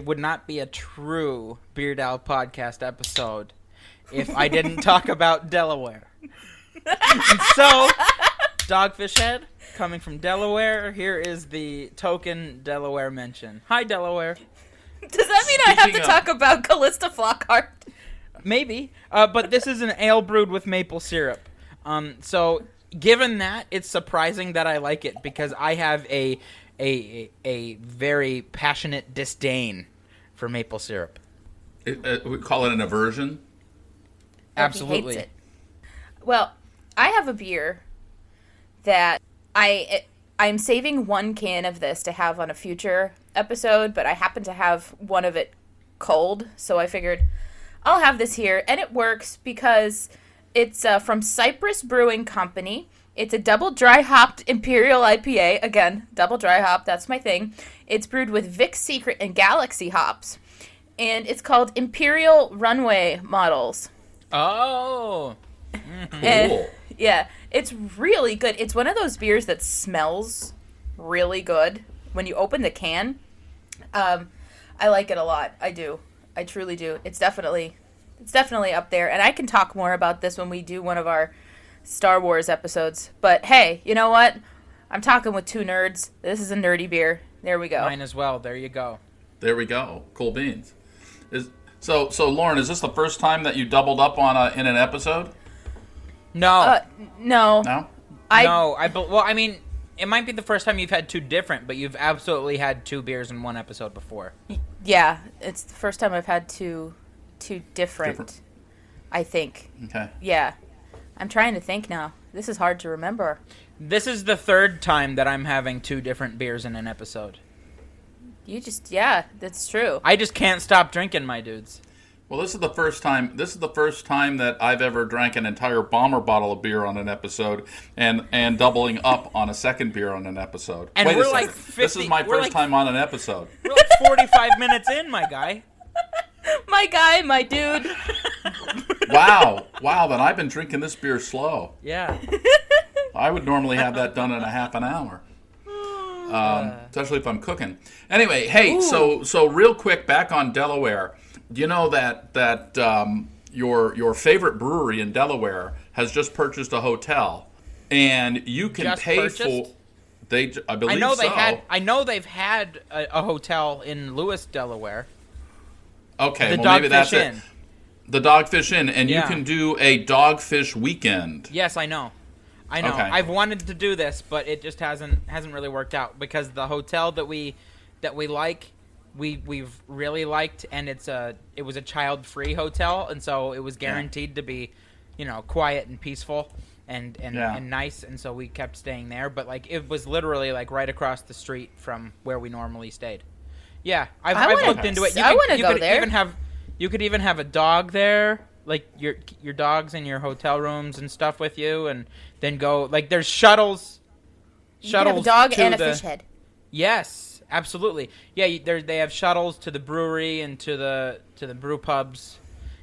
would not be a true Beard Owl podcast episode if I didn't talk about Delaware. And so, Dogfish Head, coming from Delaware, here is the token Delaware mention. Hi, Delaware. Does that mean I have to talk about Callista Flockhart? Maybe, but this is an ale brewed with maple syrup. So, given that, it's surprising that I like it because I have a very passionate disdain for maple syrup. We call it an aversion. Absolutely. He hates it. Well, I have a beer that I'm saving one can of this to have on a future episode, but I happen to have one of it cold, so I figured I'll have this here, and it works because it's from Cypress Brewing Company. It's a double dry hopped Imperial IPA. Again, double dry hop, that's my thing. It's brewed with Vic's Secret and Galaxy hops, and it's called Imperial Runway Models. Oh. Cool. Yeah, it's really good. It's one of those beers that smells really good when you open the can. I like it a lot. I do. I truly do. It's definitely up there. And I can talk more about this when we do one of our Star Wars episodes. But hey, you know what? I'm talking with two nerds. This is a nerdy beer. There we go. Mine as well. There you go. There we go. Cool beans. So Lauren, is this the first time that you doubled up in an episode? No. No. No? Well, I mean, it might be the first time you've had two different, but you've absolutely had two beers in one episode before. Yeah, it's the first time I've had two different, I think. Okay. Yeah. I'm trying to think now. This is hard to remember. This is the third time that I'm having two different beers in an episode. Yeah, that's true. I just can't stop drinking, my dudes. Well, this is the first time that I've ever drank an entire bomber bottle of beer on an episode, and doubling up on a second beer on an episode. And Wait we're a second. like 50, this is my first time on an episode. We're like 45 minutes in, my guy. My guy, my dude. Wow, then I've been drinking this beer slow. Yeah. I would normally have that done in a half an hour. Especially if I'm cooking. Anyway, hey, so real quick, back on Delaware. You know that your favorite brewery in Delaware has just purchased a hotel, and you can Just pay purchased? for. I believe I know they've had a hotel in Lewis, Delaware. Okay, The well maybe Dogfish that's Inn. it. The Dogfish Inn, and Yeah. you can do a Dogfish weekend. Yes, I know. Okay. I've wanted to do this, but it just hasn't really worked out because the hotel that we like, we've really liked, and it was a child-free hotel, and so it was guaranteed to be, quiet and peaceful and nice, and so we kept staying there. But like it was literally like right across the street from where we normally stayed. Yeah, I've looked into it. I want to go there. You could even have a dog there, like your dogs in your hotel rooms and stuff with you, and then go like there's shuttles. You can have a dog and a fish head. Yes, absolutely. Yeah, they have shuttles to the brewery and to the brew pubs.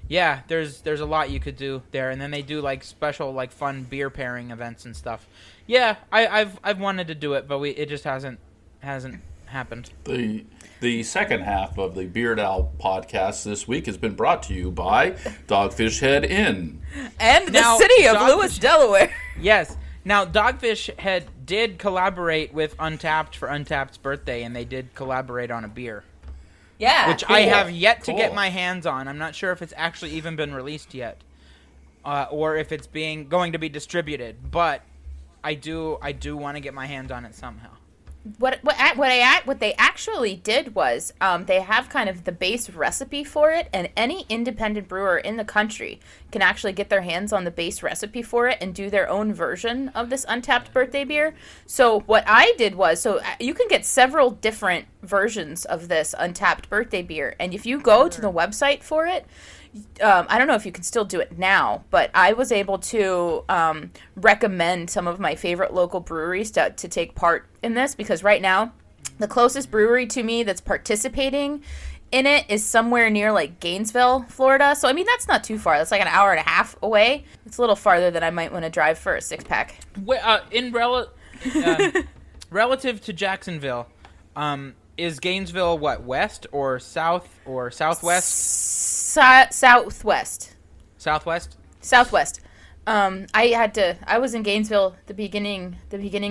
Yeah, there's a lot you could do there, and then they do like special like fun beer pairing events and stuff. Yeah, I've wanted to do it, but it just hasn't happened. The second half of the Beard Owl podcast this week has been brought to you by Dogfish Head Inn and the city of Lewis, Delaware. Yes. Now, Dogfish Head did collaborate with Untapped for Untapped's birthday, and they did collaborate on a beer. Yeah. Which I have yet to get my hands on. I'm not sure if it's actually even been released yet, or if it's going to be distributed. But I do want to get my hands on it somehow. What they actually did was they have kind of the base recipe for it, and any independent brewer in the country can actually get their hands on the base recipe for it and do their own version of this Untapped birthday beer. So what I did was, you can get several different versions of this Untapped birthday beer, and if you go to the website for it, I don't know if you can still do it now, but I was able to recommend some of my favorite local breweries to take part in this, because right now the closest brewery to me that's participating in it is somewhere near like Gainesville, Florida. So I mean, that's not too far. That's like an hour and a half away. It's a little farther than I might want to drive for a 6-pack. Relative to Jacksonville, is Gainesville west or south or southwest? Southwest. Southwest? Southwest. I was in Gainesville the beginning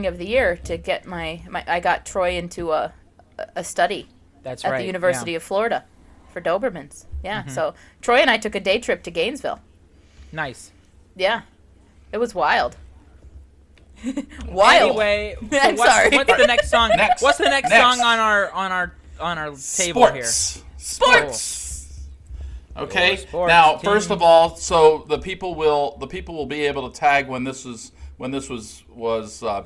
of the year to get I got Troy into a study at the University of Florida for Dobermans. Yeah. Mm-hmm. So Troy and I took a day trip to Gainesville. Nice. Yeah. It was wild. Wild. Anyway, so I'm sorry. What's the next song? What's the next song on our table here? Sports. Okay. Now, first of all, so the people will be able to tag when this was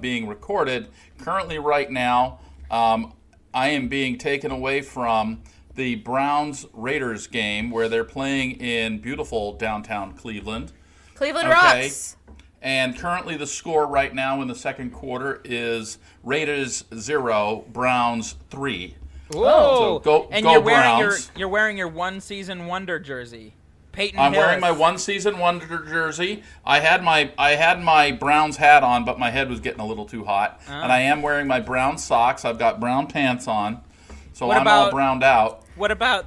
being recorded. Currently, right now, I am being taken away from the Browns-Raiders game where they're playing in beautiful downtown Cleveland. Cleveland rocks. And currently the score right now in the second quarter is Raiders 0, Browns 3. Whoa! So and you're wearing your one season wonder jersey. Peyton I'm Hillis. wearing my one season wonder jersey. I had my Browns hat on, but my head was getting a little too hot. And I am wearing my brown socks. I've got brown pants on. So I'm all browned out. What about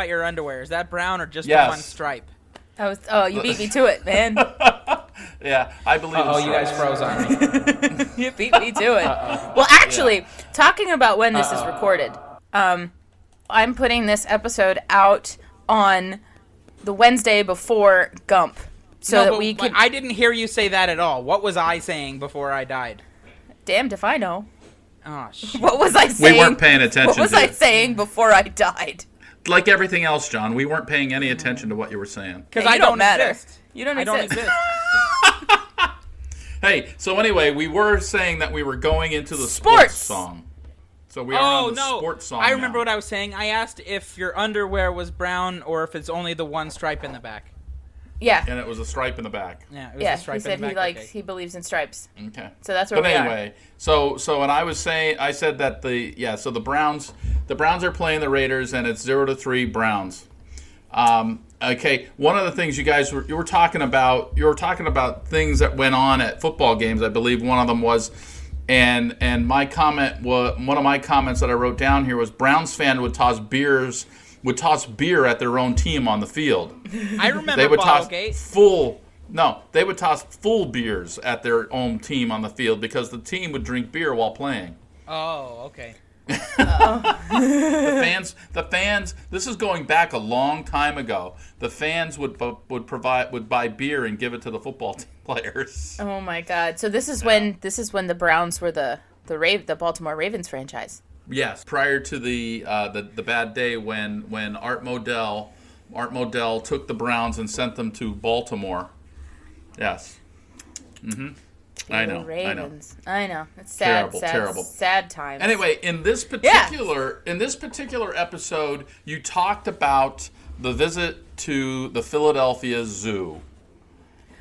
your underwear? Is that brown or just Yes. one stripe? You beat me to it, man. Yeah, I believe Oh, you guys froze on me. You beat me to it. Well, actually, talking about when this is recorded, I'm putting this episode out on the Wednesday before Gump, so we could. I didn't hear you say that at all. What was I saying before I died? Damned if I know. Oh shit! What was I saying? We weren't paying attention. What was I saying before I died? Like everything else, John, we weren't paying any attention to what you were saying. Because I don't matter. exist. You don't I exist. don't exist. Hey, so anyway, we were saying that we were going into the sports song. So we are on the sports song I remember now. what I was saying. I asked if your underwear was brown or if it's only the one stripe in the back. Yeah. And it was a stripe in the back. Yeah, it was a stripe he said in the back. he believes in stripes. Okay. So that's where but we anyway, so and I said that the Browns are playing the Raiders and it's 0-3 Browns. Okay, one of the things you guys were talking about things that went on at football games. I believe one of them was, and my comment was, one of my comments that I wrote down here was Browns fan would toss beer at their own team on the field. I remember They would toss Ballgate. they would toss full beers at their own team on the field because the team would drink beer while playing. Oh, okay. The fans. This is going back a long time ago. The fans would buy beer and give it to the football team players. Oh my God! So this is when the Browns were the Baltimore Ravens franchise. Yes, prior to the bad day when Art Modell took the Browns and sent them to Baltimore. Yes. Mm-hmm. I know. Ravens. I know. It's sad. Terrible. Sad times. Anyway, in this particular episode, you talked about the visit to the Philadelphia Zoo.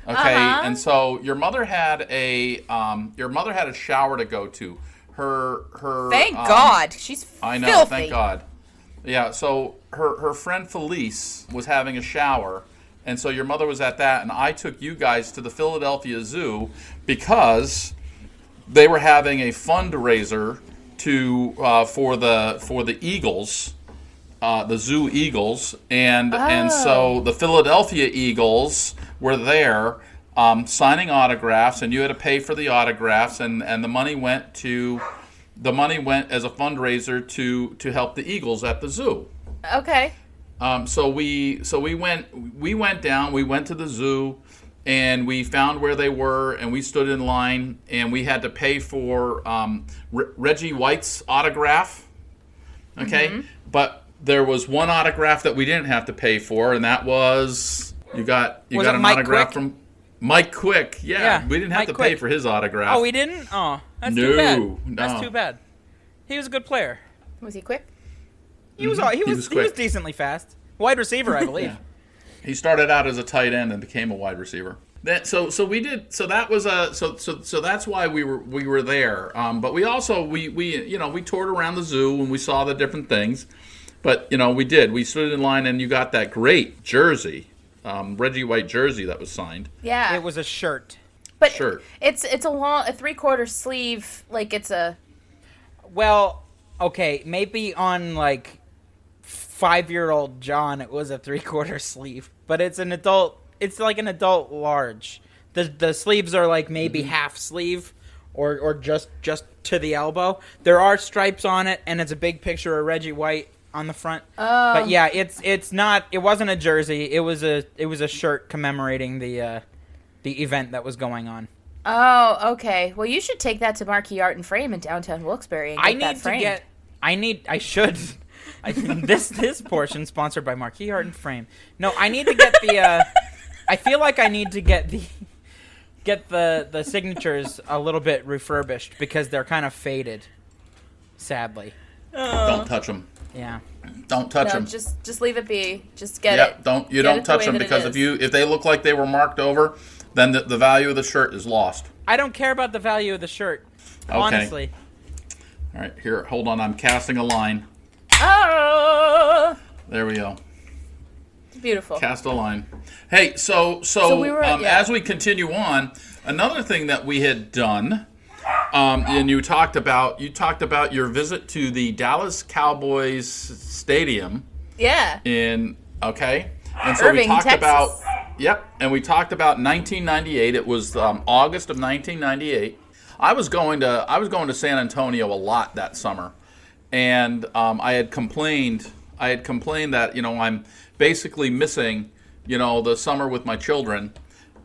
Okay, and so your mother had a shower to go to. Her Thank God, she's I know, filthy. thank God. Yeah, so her friend Felice was having a shower, and so your mother was at that, and I took you guys to the Philadelphia Zoo because they were having a fundraiser for the Eagles. The Zoo Eagles, and so the Philadelphia Eagles were there signing autographs, and you had to pay for the autographs, and the money went as a fundraiser to help the Eagles at the zoo. Okay. So we went down, we went to the zoo, and we found where they were, and we stood in line, and we had to pay for Reggie White's autograph. Okay, but there was one autograph that we didn't have to pay for, and that was you got an Mike autograph Quick? from Mike Quick. Yeah, we didn't have Mike to Quick. pay for his autograph. Oh, we didn't? Oh, that's No, too bad. no. That's too bad. He was a good player. Was he quick? He was quick. decently fast. Wide receiver, I believe. Yeah. He started out as a tight end and became a wide receiver. So that's why we were there. But we also we toured around the zoo and we saw the different things. But we stood in line and you got that great jersey, Reggie White jersey that was signed. Yeah. It was a shirt. but shirt. It's a 3/4 sleeve, like it's a. Well, okay, maybe on like 5-year-old John, it was a 3/4 sleeve, but it's an adult. It's like an adult large. The sleeves are like maybe half sleeve, or just to the elbow. There are stripes on it, and it's a big picture of Reggie White on the front. But yeah, it's not. It wasn't a jersey. It was a shirt commemorating the event that was going on. Oh, okay. Well, you should take that to Marquee Art and Frame in downtown Wilkes-Barre and get that framed. I should. This portion sponsored by Marquee Art and Frame. No, I need to get the. I feel like I need to get the signatures a little bit refurbished because they're kind of faded. Sadly. Don't touch them. Yeah. Don't touch them. Just leave it be. Just get it. Don't Get don't it the touch way them that it because is. if they look like they were marked over, then the value of the shirt is lost. I don't care about the value of the shirt. Okay. Honestly. All right, here, hold on. I'm casting a line. Oh, There we go. beautiful. Cast a line. Hey, so we were- yeah. as we continue on, another thing that we had done, and you talked about your visit to the Dallas Cowboys stadium Yeah. and we Irving, talked Texas. about and we talked about 1998. It was August of 1998. I was going to San Antonio a lot that summer, and I had complained that I'm basically missing the summer with my children,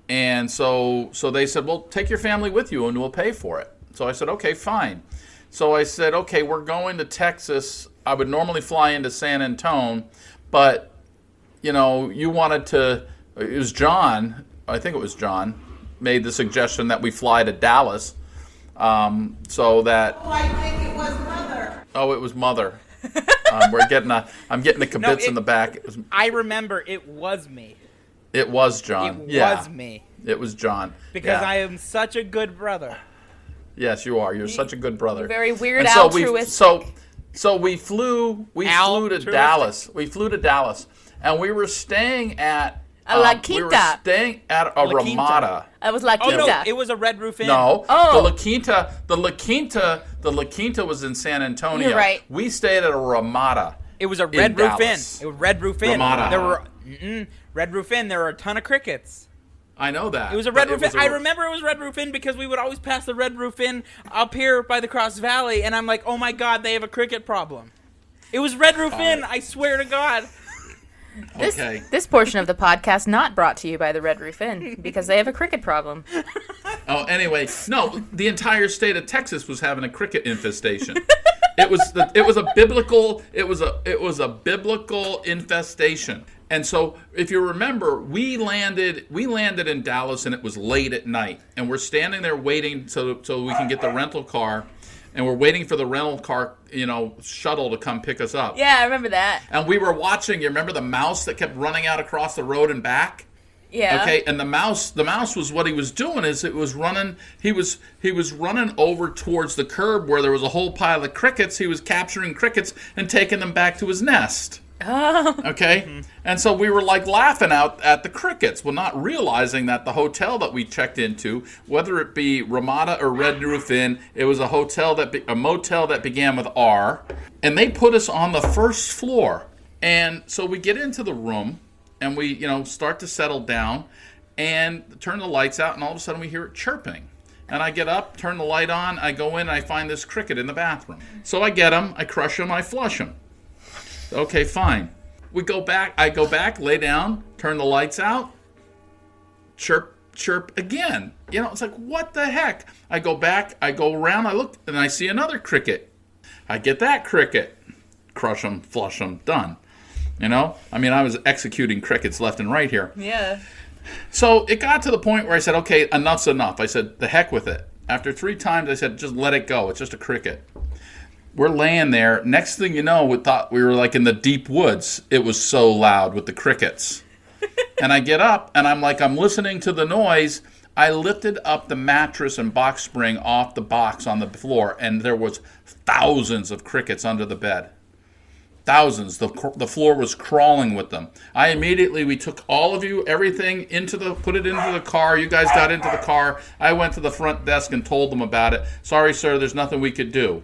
and so they said, well, take your family with you and we'll pay for it. So I said, okay, fine. So I said, okay, we're going to Texas. I would normally fly into San Antonio, but you wanted to. It was John. I think it was John made the suggestion that we fly to Dallas. So that. Oh, I think it was Mother. Oh, it was Mother. I'm getting the kibitz in the back. I remember it was me. It was John. It was me. It was John. Because Yeah. I am such a good brother. Yes, you are. You're such a good brother. Very weird And so altruistic. So we flew to Altruistic. Dallas. We flew to Dallas, and we were staying at La We were Quinta. staying at a La Quinta. Ramada. I was like, Oh no, Quinta. it was a Red Roof Inn. No, Oh. the La Quinta was in San Antonio. You're right. We stayed at a Ramada. It was a Red Roof Inn. Dallas. It was Red Roof Inn. Ramada. There were Red Roof Inn. There were a ton of crickets. I know that. It was a Red Roof Inn. I remember it was Red Roof Inn because we would always pass the Red Roof Inn up here by the Cross Valley, and I'm like, oh my god, they have a cricket problem. It was Red Roof Inn. I swear to God. Okay. This portion of the podcast not brought to you by the Red Roof Inn because they have a cricket problem. Oh, anyway, no. The entire state of Texas was having a cricket infestation. It was a biblical infestation. And so, if you remember, we landed in Dallas, and it was late at night, and we're standing there waiting so we can get the rental car. and we're waiting for the rental car, shuttle to come pick us up. Yeah, I remember that. And we were watching. You remember the mouse that kept running out across the road and back? Yeah. Okay, and the mouse was what he was doing is it was running. He was running over towards the curb where there was a whole pile of crickets. He was capturing crickets and taking them back to his nest. Oh. Okay, and so we were like laughing out at the crickets, well, not realizing that the hotel that we checked into, whether it be Ramada or Red Roof Inn, it was a motel that began with R, and they put us on the first floor. And so we get into the room, and we start to settle down, and turn the lights out, and all of a sudden we hear it chirping. And I get up, turn the light on, I go in, and I find this cricket in the bathroom. So I get him, I crush him, I flush him. Okay, fine. I go back, lay down, turn the lights out, chirp, chirp again. It's like, what the heck? I go back, I go around, I look, and I see another cricket. I get that cricket. Crush them, flush them, done. I was executing crickets left and right here. Yeah. So it got to the point where I said, okay, enough's enough. I said, the heck with it. After 3 times, I said, just let it go. It's just a cricket. We're laying there. Next thing you know, we thought we were like in the deep woods. It was so loud with the crickets. And I get up, and I'm listening to the noise. I lifted up the mattress and box spring off the box on the floor, and there was thousands of crickets under the bed. Thousands. The floor was crawling with them. We took all of you, everything, put it into the car. You guys got into the car. I went to the front desk and told them about it. Sorry, sir, there's nothing we could do.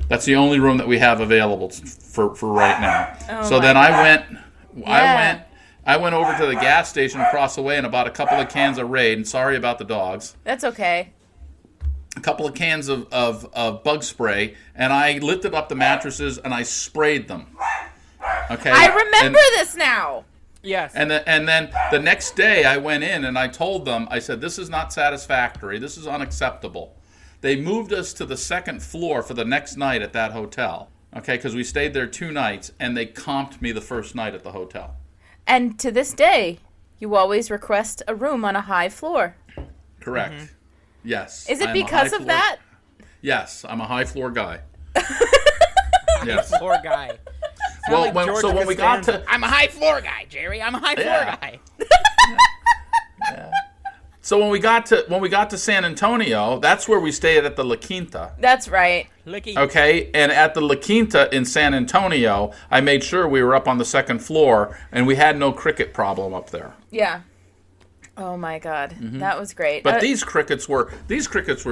That's the only room that we have available for right now. Oh, so then Yeah. I went over to the gas station across the way and bought a couple of cans of Raid. And sorry about the dogs. That's okay. A couple of cans of bug spray, and I lifted up the mattresses and I sprayed them. Okay. I remember this now. Yes. And then the next day I went in and I told them, I said, this is not satisfactory. This is unacceptable. They moved us to the second floor for the next night at that hotel. Okay, because we stayed there 2 nights, and they comped me the first night at the hotel. And to this day, you always request a room on a high floor. Correct. Mm-hmm. Yes. Is it I'm a because high of floor- that? Yes, I'm a high floor guy. Yes. Poor guy. Well, Sound like George when we got Costanza. to I'm a high floor guy, Jerry. I'm a high floor Yeah. guy. So when we got to San Antonio, that's where we stayed at the La Quinta. That's right. Licky. Okay, and at the La Quinta in San Antonio, I made sure we were up on the second floor, and we had no cricket problem up there. Yeah. Oh my God, that was great. But these crickets were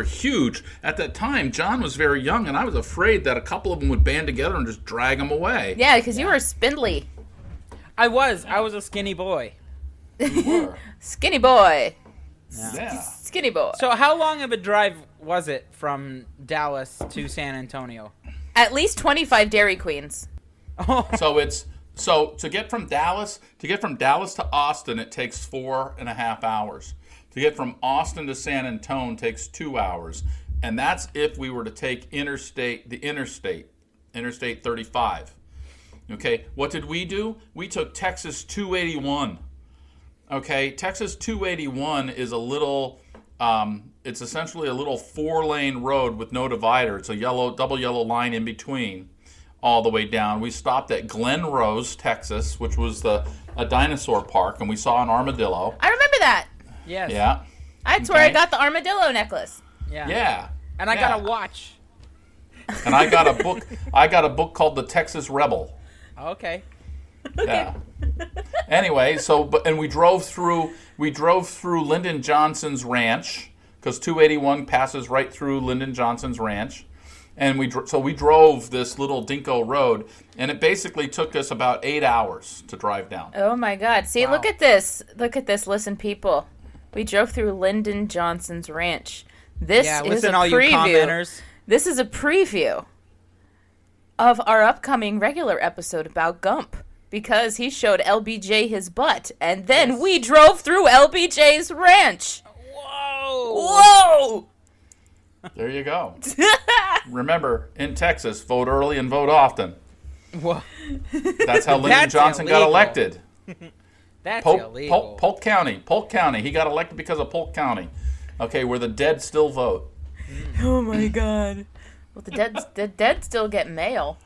huge at that time. John was very young, and I was afraid that a couple of them would band together and just drag him away. Yeah, because you were spindly, I was a skinny boy. You were. skinny boy, Yeah. skinny boy. So how long of a drive was it from Dallas to San Antonio? At least 25 Dairy Queens. Oh, So to get from Dallas to Austin, it takes 4.5 hours. To get from Austin to San Antonio takes 2 hours, and that's if we were to take Interstate 35. Okay, what did we do? We took Texas 281. Okay, Texas 281 is a little. It's essentially a little 4-lane road with no divider. It's a double yellow line in between, all the way down. We stopped at Glen Rose, Texas, which was a dinosaur park, and we saw an armadillo. I remember that. yes. Yeah, That's where I Okay. got the armadillo necklace. Yeah. yeah. And I got a watch. And I got a book. I got a book called The Texas Rebel. Okay. Yeah. Anyway, and we drove through Lyndon Johnson's ranch, because 281 passes right through Lyndon Johnson's ranch. And we drove this little Dinko road, and it basically took us about 8 hours to drive down. Oh my God. See, Wow. look at this. Look at this. Listen, people. We drove through Lyndon Johnson's ranch. This Yeah, is listen, a all you preview. commenters. This is a preview of our upcoming regular episode about Gump, because he showed LBJ his butt, and then we drove through LBJ's ranch. Whoa. Whoa! There you go. Remember, in Texas, vote early and vote often. Whoa. That's how Lyndon That's Johnson got illegal. elected. That's Polk illegal. County. He got elected because of Polk County. Okay, where the dead still vote. Oh my God. Well, the dead still get mail.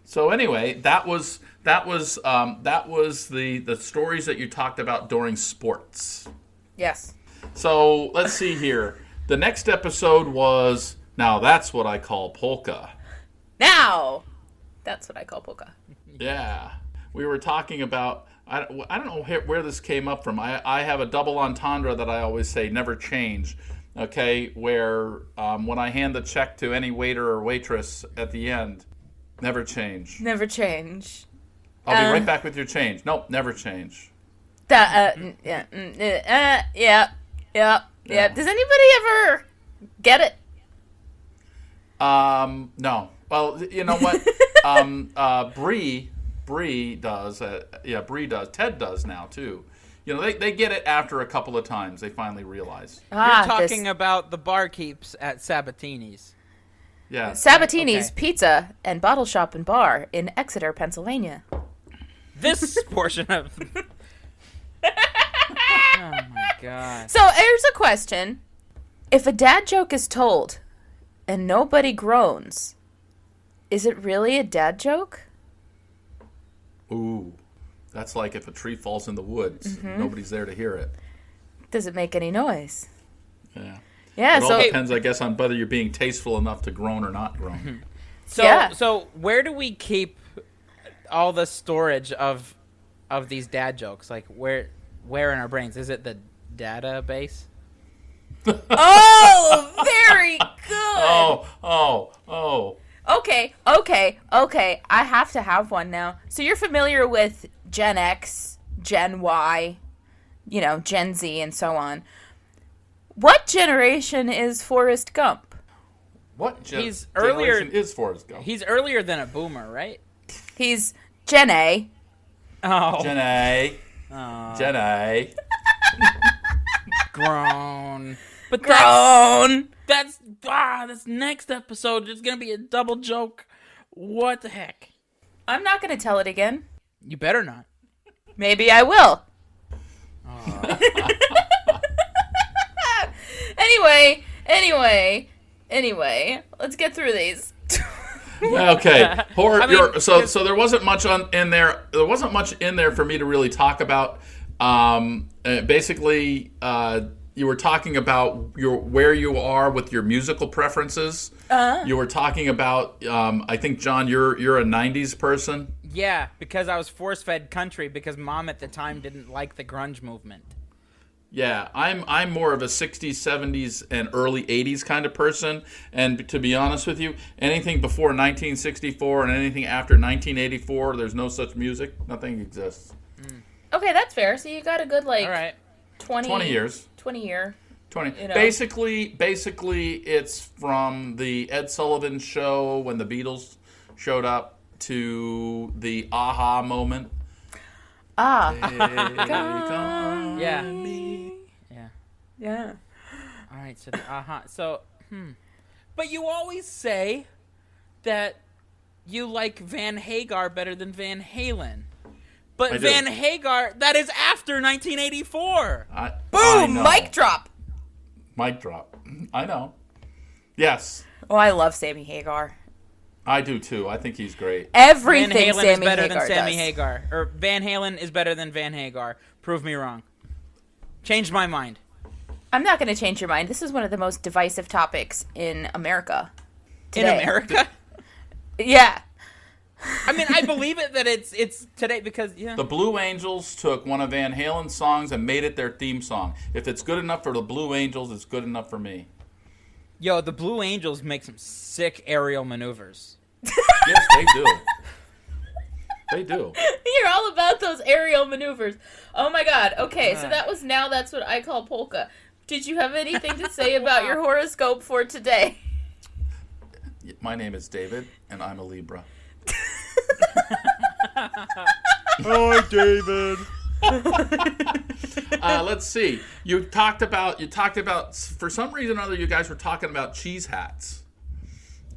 So anyway, that was the stories that you talked about during sports. Yes. So let's see here. The next episode was Now That's What I Call Polka. Now, that's what I call polka. Yeah, we were talking about. I don't know where this came up from. I have a double entendre that I always say, never change. Okay, where when I hand the check to any waiter or waitress at the end, never change. Never change. I'll be right back with your change. Nope, never change. Yeah. Does anybody ever get it? No. Well, you know what? Bree does. Bree does. Ted does now too. You know, they get it after a couple of times. They finally realize. You're talking about the barkeeps at Sabatini's. Yeah. Sabatini's Okay. Pizza and Bottle Shop and Bar in Exeter, Pennsylvania. This portion of... Oh, my God. So here's a question. If a dad joke is told and nobody groans, is it really a dad joke? Ooh, that's like if a tree falls in the woods, nobody's there to hear it. Does it make any noise? Yeah. Yeah, It all so depends, I guess, on whether you're being tasteful enough to groan or not groan. So where do we keep all the storage of these dad jokes? Like, where in our brains? Is it the database? Oh, very good. Oh. Okay. I have to have one now. So you're familiar with Gen X, Gen Y, Gen Z, and so on. What generation is Forrest Gump? What He's generation is Forrest Gump? He's earlier than a boomer, right? He's Gen A. Oh. Gen A. Oh. Gen A. Grown. But Grown. that's this next episode is gonna be a double joke. What the heck? I'm not going to tell it again. You better not. Maybe I will. Anyway, let's get through these. Okay. Horror. I mean, so there wasn't much in there. There wasn't much in there for me to really talk about. Basically, you were talking about where you are with your musical preferences. You were talking about. I think, John, you're a '90s person. Yeah, because I was force-fed country because Mom at the time didn't like the grunge movement. Yeah, I'm more of a 60s, 70s, and early 80s kind of person. And to be honest with you, anything before 1964 and anything after 1984, there's no such music. Nothing exists. Okay, that's fair. So you got a good, All right. 20 years. 20 year. 20. You know. Basically, it's from the Ed Sullivan Show when the Beatles showed up to the aha moment. Ah. Yeah. Yeah. Yeah. All right. So So, but you always say that you like Van Hagar better than Van Halen. But I do. Van Hagar, that is after 1984. I Boom! know. Mic drop. Mic drop. I know. Yes, Oh, I love Sammy Hagar. I do too. I think he's great. Everything Van Halen Sammy is better Hagar than Sammy does. Hagar. Or Van Halen is better than Van Hagar. Prove me wrong. Changed my mind. I'm not going to change your mind. This is one of the most divisive topics in America. Today. In America? Yeah. I mean, I believe it that it's today because, yeah. The Blue Angels took one of Van Halen's songs and made it their theme song. If it's good enough for the Blue Angels, it's good enough for me. Yo, the Blue Angels make some sick aerial maneuvers. Yes, they do. They do. You're all about those aerial maneuvers. Oh my god. Okay, so that was Now That's What I Call Polka. Did you have anything to say about your horoscope for today? My name is David, and I'm a Libra. Hi, David. Let's see. You talked about for some reason or other you guys were talking about cheese hats.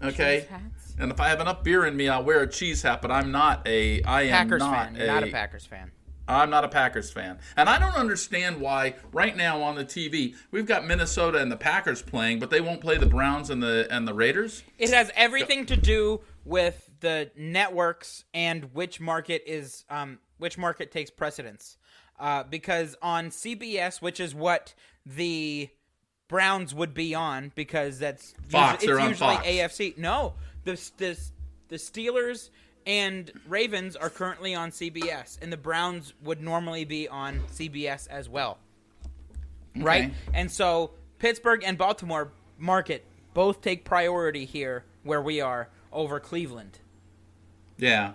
Okay? Cheese hats? And if I have enough beer in me, I'll wear a cheese hat, but I am Packers not fan. You're not a Packers fan. I'm not a Packers fan. And I don't understand why right now on the TV we've got Minnesota and the Packers playing, but they won't play the Browns and the Raiders. It has everything to do with the networks and which market takes precedence. Because on CBS, which is what the Browns would be on, because it's usually Fox. AFC. No, the Steelers and Ravens are currently on CBS, and the Browns would normally be on CBS as well. Okay. Right? And so Pittsburgh and Baltimore market both take priority here where we are over Cleveland. Yeah.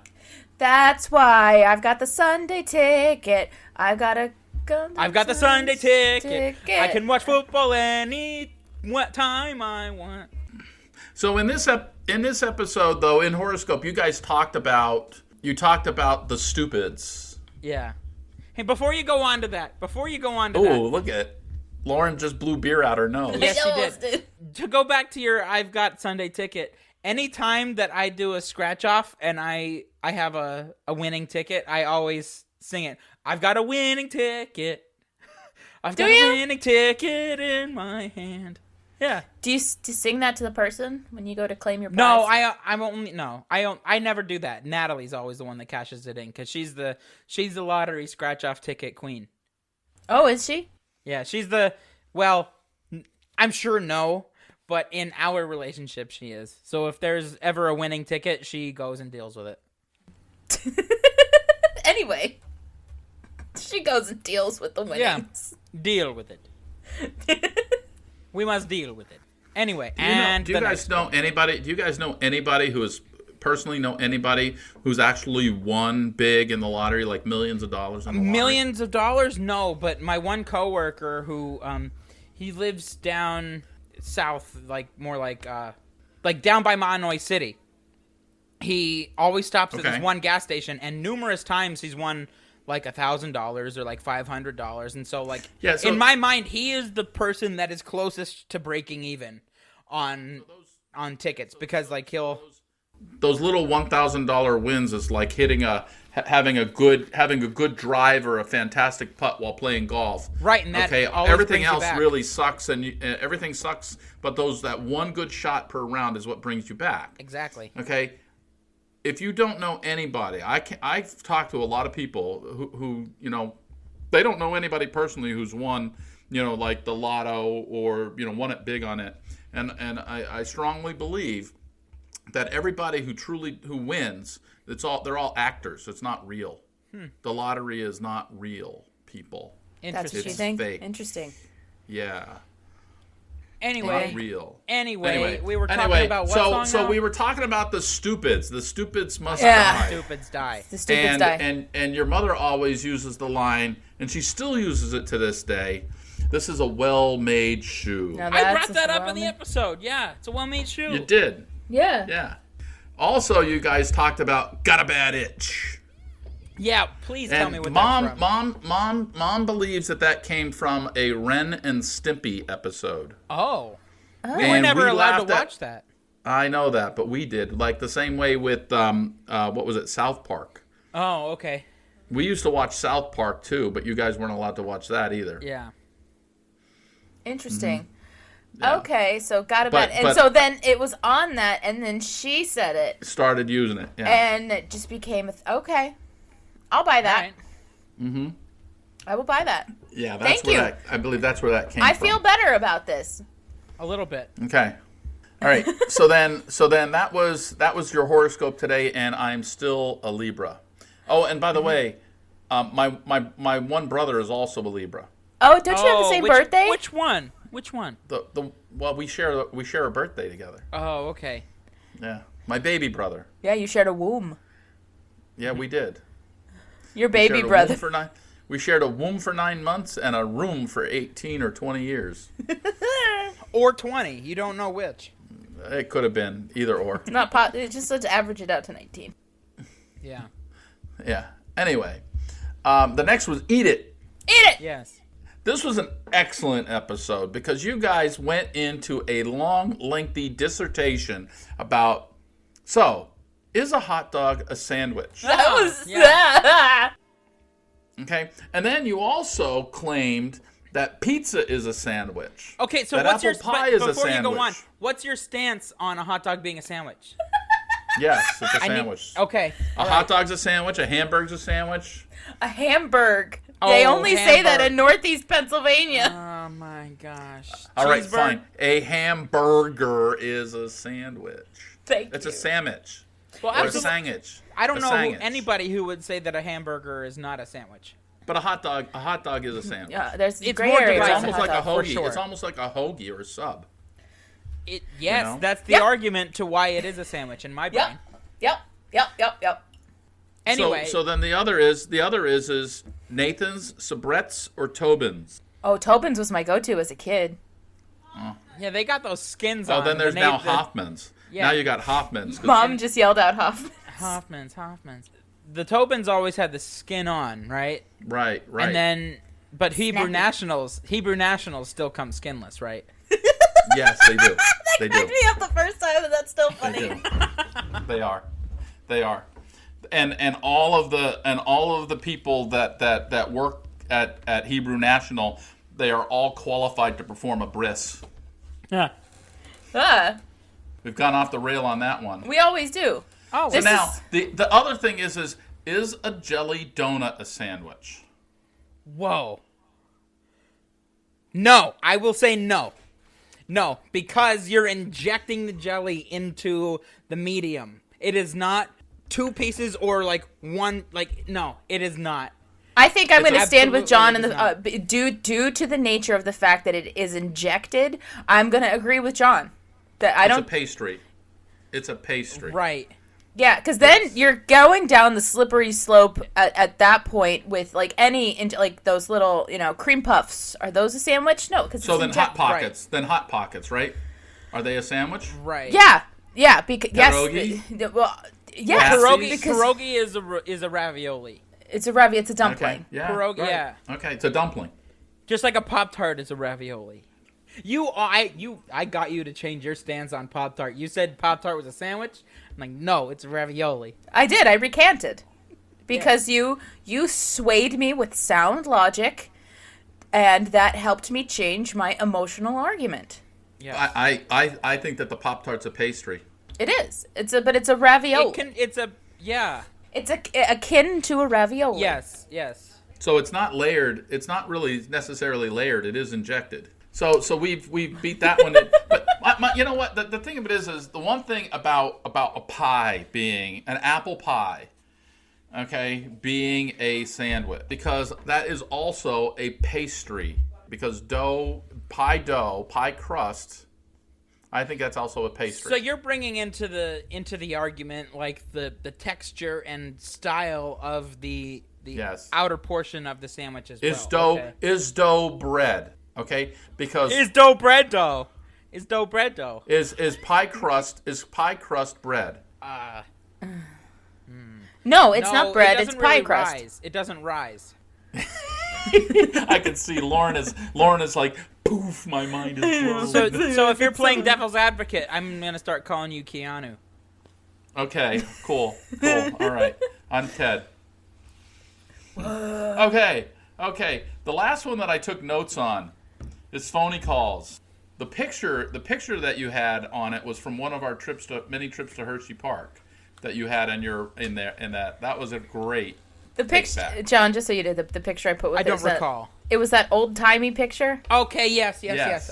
That's why I've got the Sunday ticket. I've got the Sunday ticket. I can watch football any time I want. So in this episode, though, in Horoscope, you guys talked about the stupids. Yeah. Hey, before you go on to that. Oh, look at Lauren just blew beer out her nose. Yes, she did. To go back to your I've got Sunday ticket, anytime that I do a scratch off and I have a winning ticket, I always sing it. I've got a winning ticket. I've got a winning ticket in my hand. Yeah. Do you sing that to the person when you go to claim your prize? No, I never do that. Natalie's always the one that cashes it in because she's the lottery scratch off ticket queen. Oh, is she? Yeah, I'm sure no, but in our relationship she is. So if there's ever a winning ticket, she goes and deals with it. Anyway, she goes and deals with the winnings. Yeah, deal with it. We must deal with it. Anyway, Do you guys know anybody who has personally know anybody who's actually won big in the lottery, like millions of dollars in the lottery? Millions of dollars? No, but my one coworker who he lives down south, more like down by Mahanoy City. He always stops at this one gas station, and numerous times he's won like $1,000 or like $500, and so in my mind, he is the person that is closest to breaking even on tickets because he'll. Those little $1,000 wins is like having a good drive or a fantastic putt while playing golf. Right, and that always everything brings you else back. really sucks, and everything sucks. But that one good shot per round is what brings you back. Exactly. Okay. If you don't know anybody, I've talked to a lot of people who they don't know anybody personally who's won like the lotto or won it big on it, and I strongly believe that everybody who wins, they're all actors. It's not real. The lottery is not real, people. That's what you think? Fake. Interesting. Yeah. Anyway, not real. Anyway, we were talking about what song So now? we were talking about the stupids. The stupids must die. Stupids die. The stupids die. And your mother always uses the line, and she still uses it to this day. This is a well-made shoe. Now I brought that up in the episode. Yeah, it's a well-made shoe. You did. Yeah. Yeah. Also, you guys talked about got a bad itch. Yeah, please tell me what that's from. Mom believes that came from a Ren and Stimpy episode. Oh. We were never allowed to watch that. I know that, but we did. Like the same way with, what was it, South Park. Oh, okay. We used to watch South Park, too, but you guys weren't allowed to watch that either. Yeah. Interesting. Mm-hmm. Yeah. Okay, so got a bad... And so then it was on that, and then she said it. Started using it, yeah. And it just became... Okay. I'll buy that. Right. Mm-hmm. I will buy that. Yeah, I believe that's where that came from. I feel better about this. A little bit. Okay. All right. so then that was your horoscope today, and I'm still a Libra. Oh, and by the way, my one brother is also a Libra. Oh, don't you have the same birthday? Which one? Well, we share a birthday together. Oh, okay. Yeah, my baby brother. Yeah, you shared a womb. Yeah, we did. Your baby brother. We shared a womb for 9 months and a room for 18 or 20 years. Or 20. You don't know which. It could have been either or. Just let's average it out to 19. Yeah. Yeah. Anyway, the next was Eat It. Eat it! Yes. This was an excellent episode because you guys went into a long, lengthy dissertation about, is a hot dog a sandwich? That was... Yeah. Okay, and then you also claimed that pizza is a sandwich. Okay, so that what's your apple pie is a before you sandwich. go on? What's your stance on a hot dog being a sandwich? Yes, it's a sandwich. Okay, A hot dog's a sandwich. A hamburger's a sandwich. A Hamburg. Oh, They only say that Hamburg. in Northeast Pennsylvania. Oh my gosh. All right, Cheeseburger? fine. A hamburger is a sandwich. Thank It's you. a sandwich. Well, Or a absolutely. sandwich. I don't A know sandwich. anybody who would say that a hamburger is not a sandwich. But a hot dog is a sandwich. Yeah, there's It's gray more areas. It's divisive. with almost like a hot dog. hoagie. sure. It's almost like a hoagie or a sub. Yes, know? that's the Yep. argument to why it is a sandwich in my brain. Yep. Yep. Anyway, So then the other is Nathan's, Sabret's, or Tobin's. Oh, Tobin's was my go-to as a kid. yeah, they got those skins Oh, on. then there's the now na- the- Hoffman's. Yeah. Now you got Hoffman's. 'cause- Mom just yelled out Hoffman. Hoffman's. The Tobins always had the skin on, right? Right. And then, but Hebrew Snappy. Nationals still come skinless, right? Yes, they do. They do. Cracked me up the first time, and that's still They funny. do. They are. And all of the people that work at Hebrew National, they are all qualified to perform a bris. Yeah. Ah, We've gone off the rail on that one. we always do. Oh, So This now is- the other thing is a jelly donut a sandwich? whoa. No, I will say no. No, because you're injecting the jelly into the medium. It is not two pieces or like one. Like no, it is not. I think I'm It's going to stand with John in absolutely the due to the nature of the fact that it is injected. I'm going to agree with John that I It's a don't. pastry. It's a pastry. Right. Yeah, because then you're going down the slippery slope at that point with like like those little cream puffs. Are those a sandwich? No, because So then Hot Right. Pockets. Then Hot Pockets, right? Are they a sandwich? Right. Yeah, because Pierogi? yes, well, yes, Pierogi? because Pierogi is a ravioli. it's a ravi, it's a Okay. dumpling. Yeah. Pierogi, right. yeah. Okay, it's a dumpling. Just like a Pop-Tart is a ravioli. I got you to change your stance on Pop-Tart. You said Pop-Tart was a sandwich. I'm like, no, it's a ravioli. I did. I recanted because you swayed me with sound logic, and that helped me change my emotional argument. Yeah. I think that the Pop-Tart's a pastry. It is. But it's a ravioli. It's Akin to a ravioli. yes. So it's not layered. It's not really necessarily layered. It is injected. So we've beat that one. But you know what? The thing of it is the one thing about a pie being an apple pie, okay, being a sandwich, because that is also a pastry. Because pie crust, I think that's also a pastry. So you're bringing into the argument like the texture and style of the Yes. outer portion of the sandwich as well. Is dough bread? Okay, because Is dough bread dough? Is dough bread dough? is pie crust bread? No, it's No, not bread. it It's doesn't pie really crust. rise. It doesn't rise. I can see Lauren is like, poof, my mind is blown. So if you're playing devil's advocate, I'm gonna start calling you Keanu. Okay, cool. All right, I'm Ted. Okay. The last one that I took notes on is phony calls. The picture that you had on it was from one of our many trips to Hershey Park that you had in that. That was a great. The picture, back. John, just so you did, the picture I put with I it don't was that- recall. it was that old-timey picture. Okay, yes. Yes.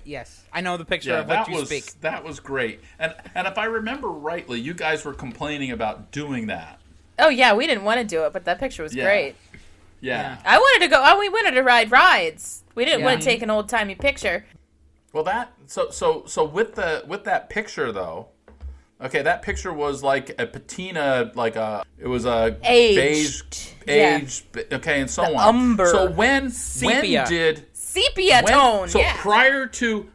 Yes. I know the picture Yeah, of what that you was speak. that was great. And if I remember rightly, you guys were complaining about doing that. Oh, yeah, we didn't want to do it, but that picture was Yeah. great. Yeah. I wanted to go. Oh, we wanted to ride rides. We didn't Yeah. want to take an old-timey picture. Well, so with that picture though, okay, that picture was like a patina, it was a Aged. beige, okay, and so The on. umber. So when Sepia. did Sepia tone, so yeah. prior to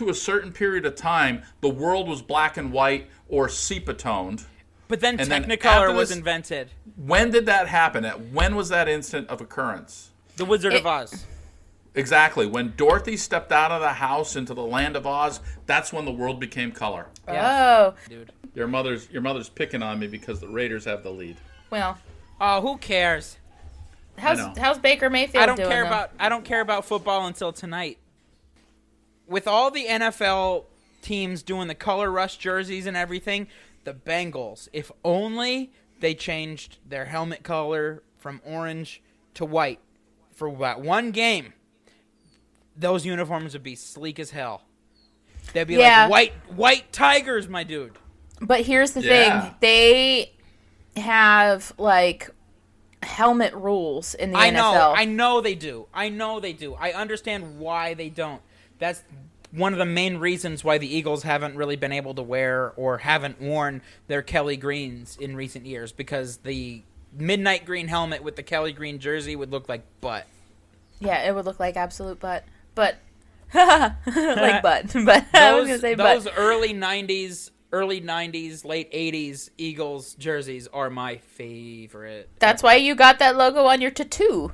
a certain period of time, the world was black and white or sepia toned. But then And then Technicolor after was this- invented. When did that happen? When was that instant of occurrence? The Wizard of Oz. Exactly. When Dorothy stepped out of the house into the land of Oz, that's when the world became color. Oh, Dude. Your mother's picking on me because the Raiders have the lead. well, Oh, who cares? How's Baker Mayfield doing? I don't care about football until tonight. With all the NFL teams doing the color rush jerseys and everything, the Bengals, if only they changed their helmet color from orange to white for that one game, those uniforms would be sleek as hell. They'd be like white tigers, my dude. But here's the thing. They have, like, helmet rules in the NFL. I know they do. I understand why they don't. That's one of the main reasons why the Eagles haven't really been able to wear or haven't worn their Kelly Greens in recent years, because the midnight green helmet with the Kelly Green jersey would look like butt. Yeah, it would look like absolute butt. But, like butt. But I was going to say butt. Those early 90s, late 80s Eagles jerseys are my favorite. That's why you got that logo on your tattoo.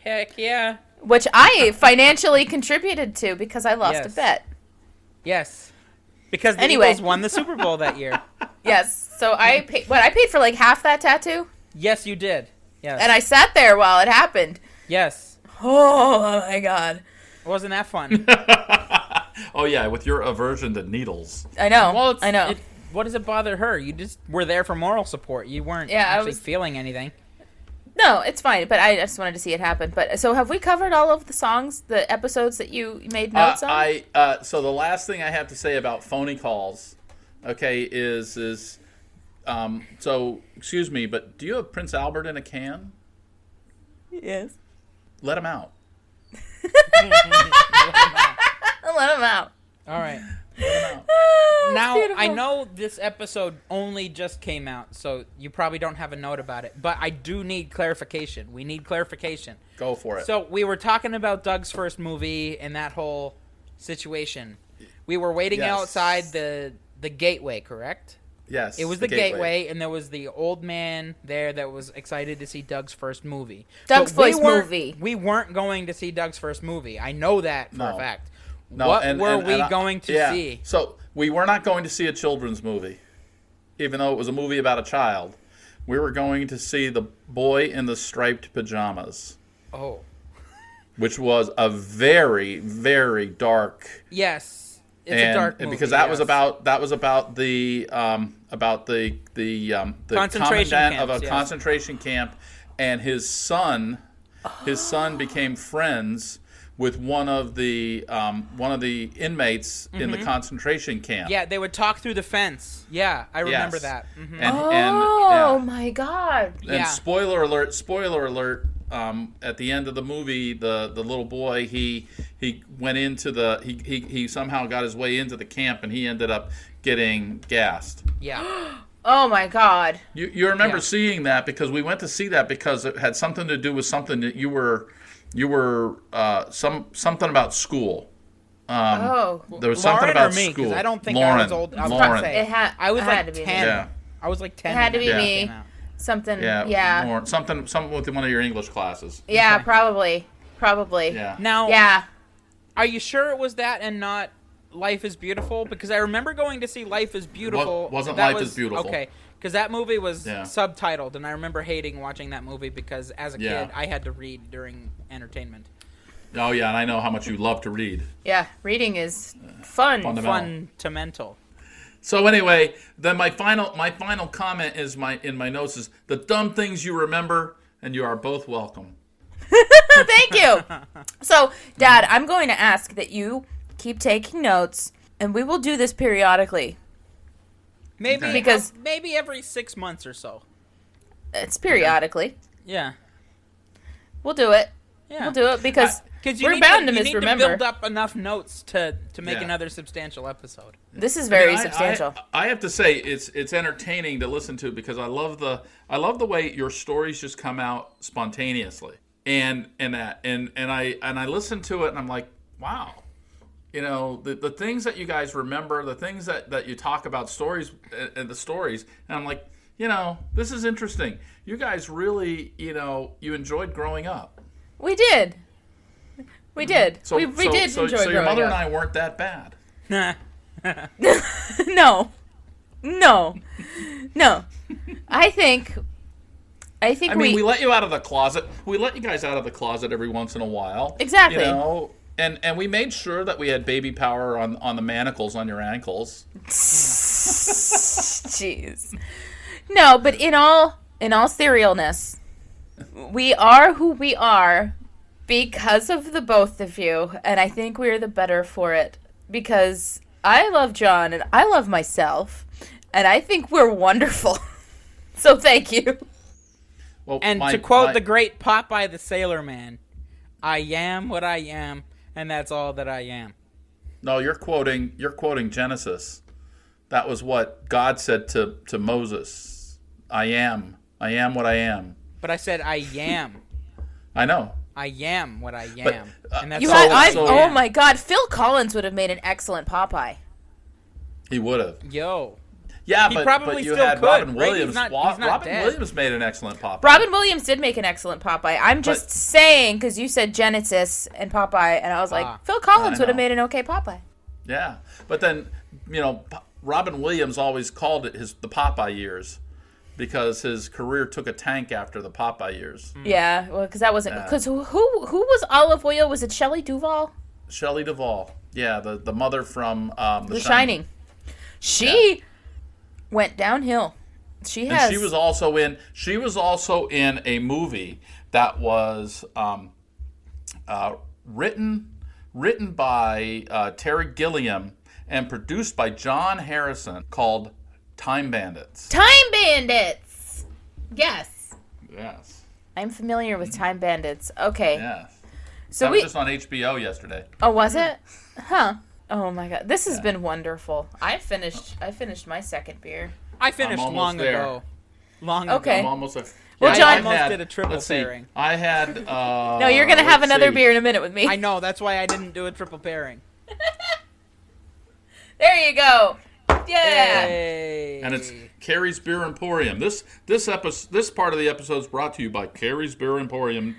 Heck yeah. Which I financially contributed to because I lost a bet. Yes. Because the Eagles won the Super Bowl that year. Yes. So I paid for like half that tattoo? Yes, you did. Yes. And I sat there while it happened. Yes. Oh my God. Wasn't that fun? Oh yeah, with your aversion to needles. I know. Well, I know. What does it bother her? You just were there for moral support. You weren't actually feeling anything. No, it's fine, but I just wanted to see it happen. But so have we covered all of the songs, the episodes that you made notes on? So the last thing I have to say about phony calls, okay, is so excuse me, but do you have Prince Albert in a can? Yes. Let him out. Let him out. All right. Let him out. Now, beautiful. I know this episode only just came out, so you probably don't have a note about it, but I do need clarification. We need clarification. Go for it. So we were talking about Doug's first movie and that whole situation. We were waiting outside the gateway, correct? Yes. It was the gateway, and there was the old man there that was excited to see Doug's first movie. Doug's first movie. We weren't going to see Doug's first movie. I know that for a fact. No, what were we going to see? So we were not going to see a children's movie, even though it was a movie about a child. We were going to see The Boy in the Striped Pajamas. Oh. Which was a very, very dark. Yes, it's a dark movie. Because that was about the concentration commandant camps, of a concentration camp, and his son became friends with one of the inmates in the concentration camp. Yeah, they would talk through the fence. Yeah, I remember that. Mm-hmm. My God! And spoiler alert! At the end of the movie, the little boy he went into he somehow got his way into the camp, and he ended up getting gassed. Yeah. Oh my God! You remember seeing that, because we went to see that because it had something to do with something that you were something about school. There was something Lauren about or me, school. I don't think Lauren. I was old. I was Lauren. I was like 10. Yeah. I was like 10. It had to be when that me. came out. Something. Yeah. Yeah. Lauren. Something with one of your English classes. Yeah. Probably. Yeah. Now. Yeah. Are you sure it was that and not Life is Beautiful? Because I remember going to see Life is Beautiful. Wasn't Life is Beautiful. Okay. Because that movie was subtitled, and I remember hating watching that movie because as a kid I had to read during entertainment. Oh yeah, and I know how much you love to read. Yeah, reading is fun. Fundamental. So anyway, then my final comment is in my notes is the dumb things you remember, and you are both welcome. Thank you. So, Dad, I'm going to ask that you keep taking notes, and we will do this periodically. Maybe because maybe every 6 months or so. It's periodically. Yeah. We'll do it. Yeah. We'll do it because we're bound to misremember. You need to build up enough notes to make another substantial episode. This is very substantial. I have to say it's entertaining to listen to, because I love the way your stories just come out spontaneously, and I listen to it and I'm like, wow. You know, the things that you guys remember, the things that you talk about, stories and the stories, and I'm like, you know, this is interesting. You guys really, you enjoed growing up. We did. We did. We did enjoy growing up. So your mother and I weren't that bad. No. I think I think I mean, we let you out of the closet. We let you guys out of the closet every once in a while. Exactly. You know, and we made sure that we had baby power on the manacles on your ankles. Jeez. No, but in all serialness, we are who we are because of the both of you, and I think we're the better for it because I love John and I love myself, and I think we're wonderful. So thank you. Well, And to quote the great Popeye the Sailor Man, I am what I am, and that's all that I am. No, you're quoting Genesis. That was what God said to Moses. I am what I am. But I said I am. I know. I am what I am. And that's Oh my God, Phil Collins would have made an excellent Popeye. He would have. Yo. Yeah, He but probably you still had could, Robin right? Williams. He's not Robin dead. Williams made an excellent Popeye. Robin Williams did make an excellent Popeye. I'm just saying, because you said Genesis and Popeye, and I was like, Phil Collins would have made an okay Popeye. Yeah, but then, Robin Williams always called it the Popeye years because his career took a tank after the Popeye years. Yeah, well, because that wasn't... Because who was Olive Oil? Was it Shelley Duvall? Shelley Duvall. Yeah, the mother from The Shining. She went downhill. She was also in a movie that was written by Terry Gilliam and produced by John Harrison called Time Bandits. Time Bandits! Yes. Yes. I'm familiar with Time Bandits. Okay. Yes. So that was just on HBO yesterday. Oh, was it? Huh. Oh my God. This has been wonderful. I finished my second beer. I finished long ago. Long ago. Okay. I'm almost there. Well, John, I almost did a triple pairing. I had. No, you're gonna have another beer in a minute with me. I know. That's why I didn't do a triple pairing. There you go. Yeah. Yay. And it's Carrie's Beer Emporium. This part of the episode is brought to you by Carrie's Beer Emporium,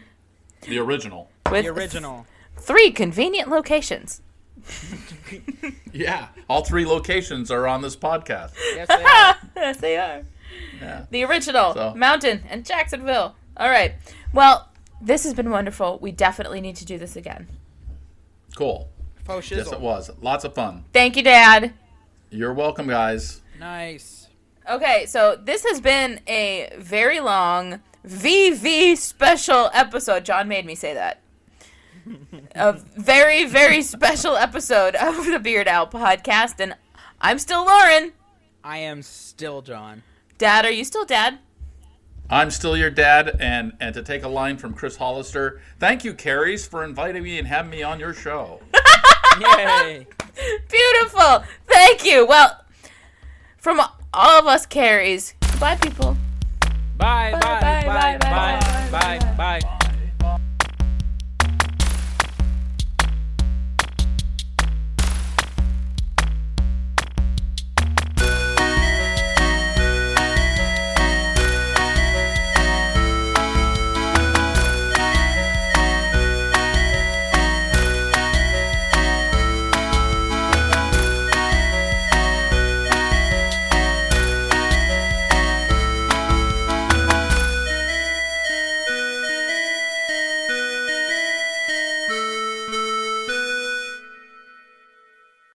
the original. With the original. 3 convenient locations. Yeah, all 3 locations are on this podcast. Yes, they are. Yes, they are. Yeah. The original, Mountain, and Jacksonville. All right. Well, this has been wonderful. We definitely need to do this again. Cool. Faux shizzle. Yes, it was. Lots of fun. Thank you, Dad. You're welcome, guys. Nice. Okay, so this has been a very long VV special episode. John made me say that. A very, very special episode of the Beard Owl podcast, and I'm still Lauren. I am still John. Dad, are you still Dad? I'm still your dad, and to take a line from Chris Hollister, thank you, Carries, for inviting me and having me on your show. Yay. Beautiful. Thank you. Well, from all of us Carries, goodbye, people. Bye, Bye, bye, bye, bye, bye, bye, bye, bye.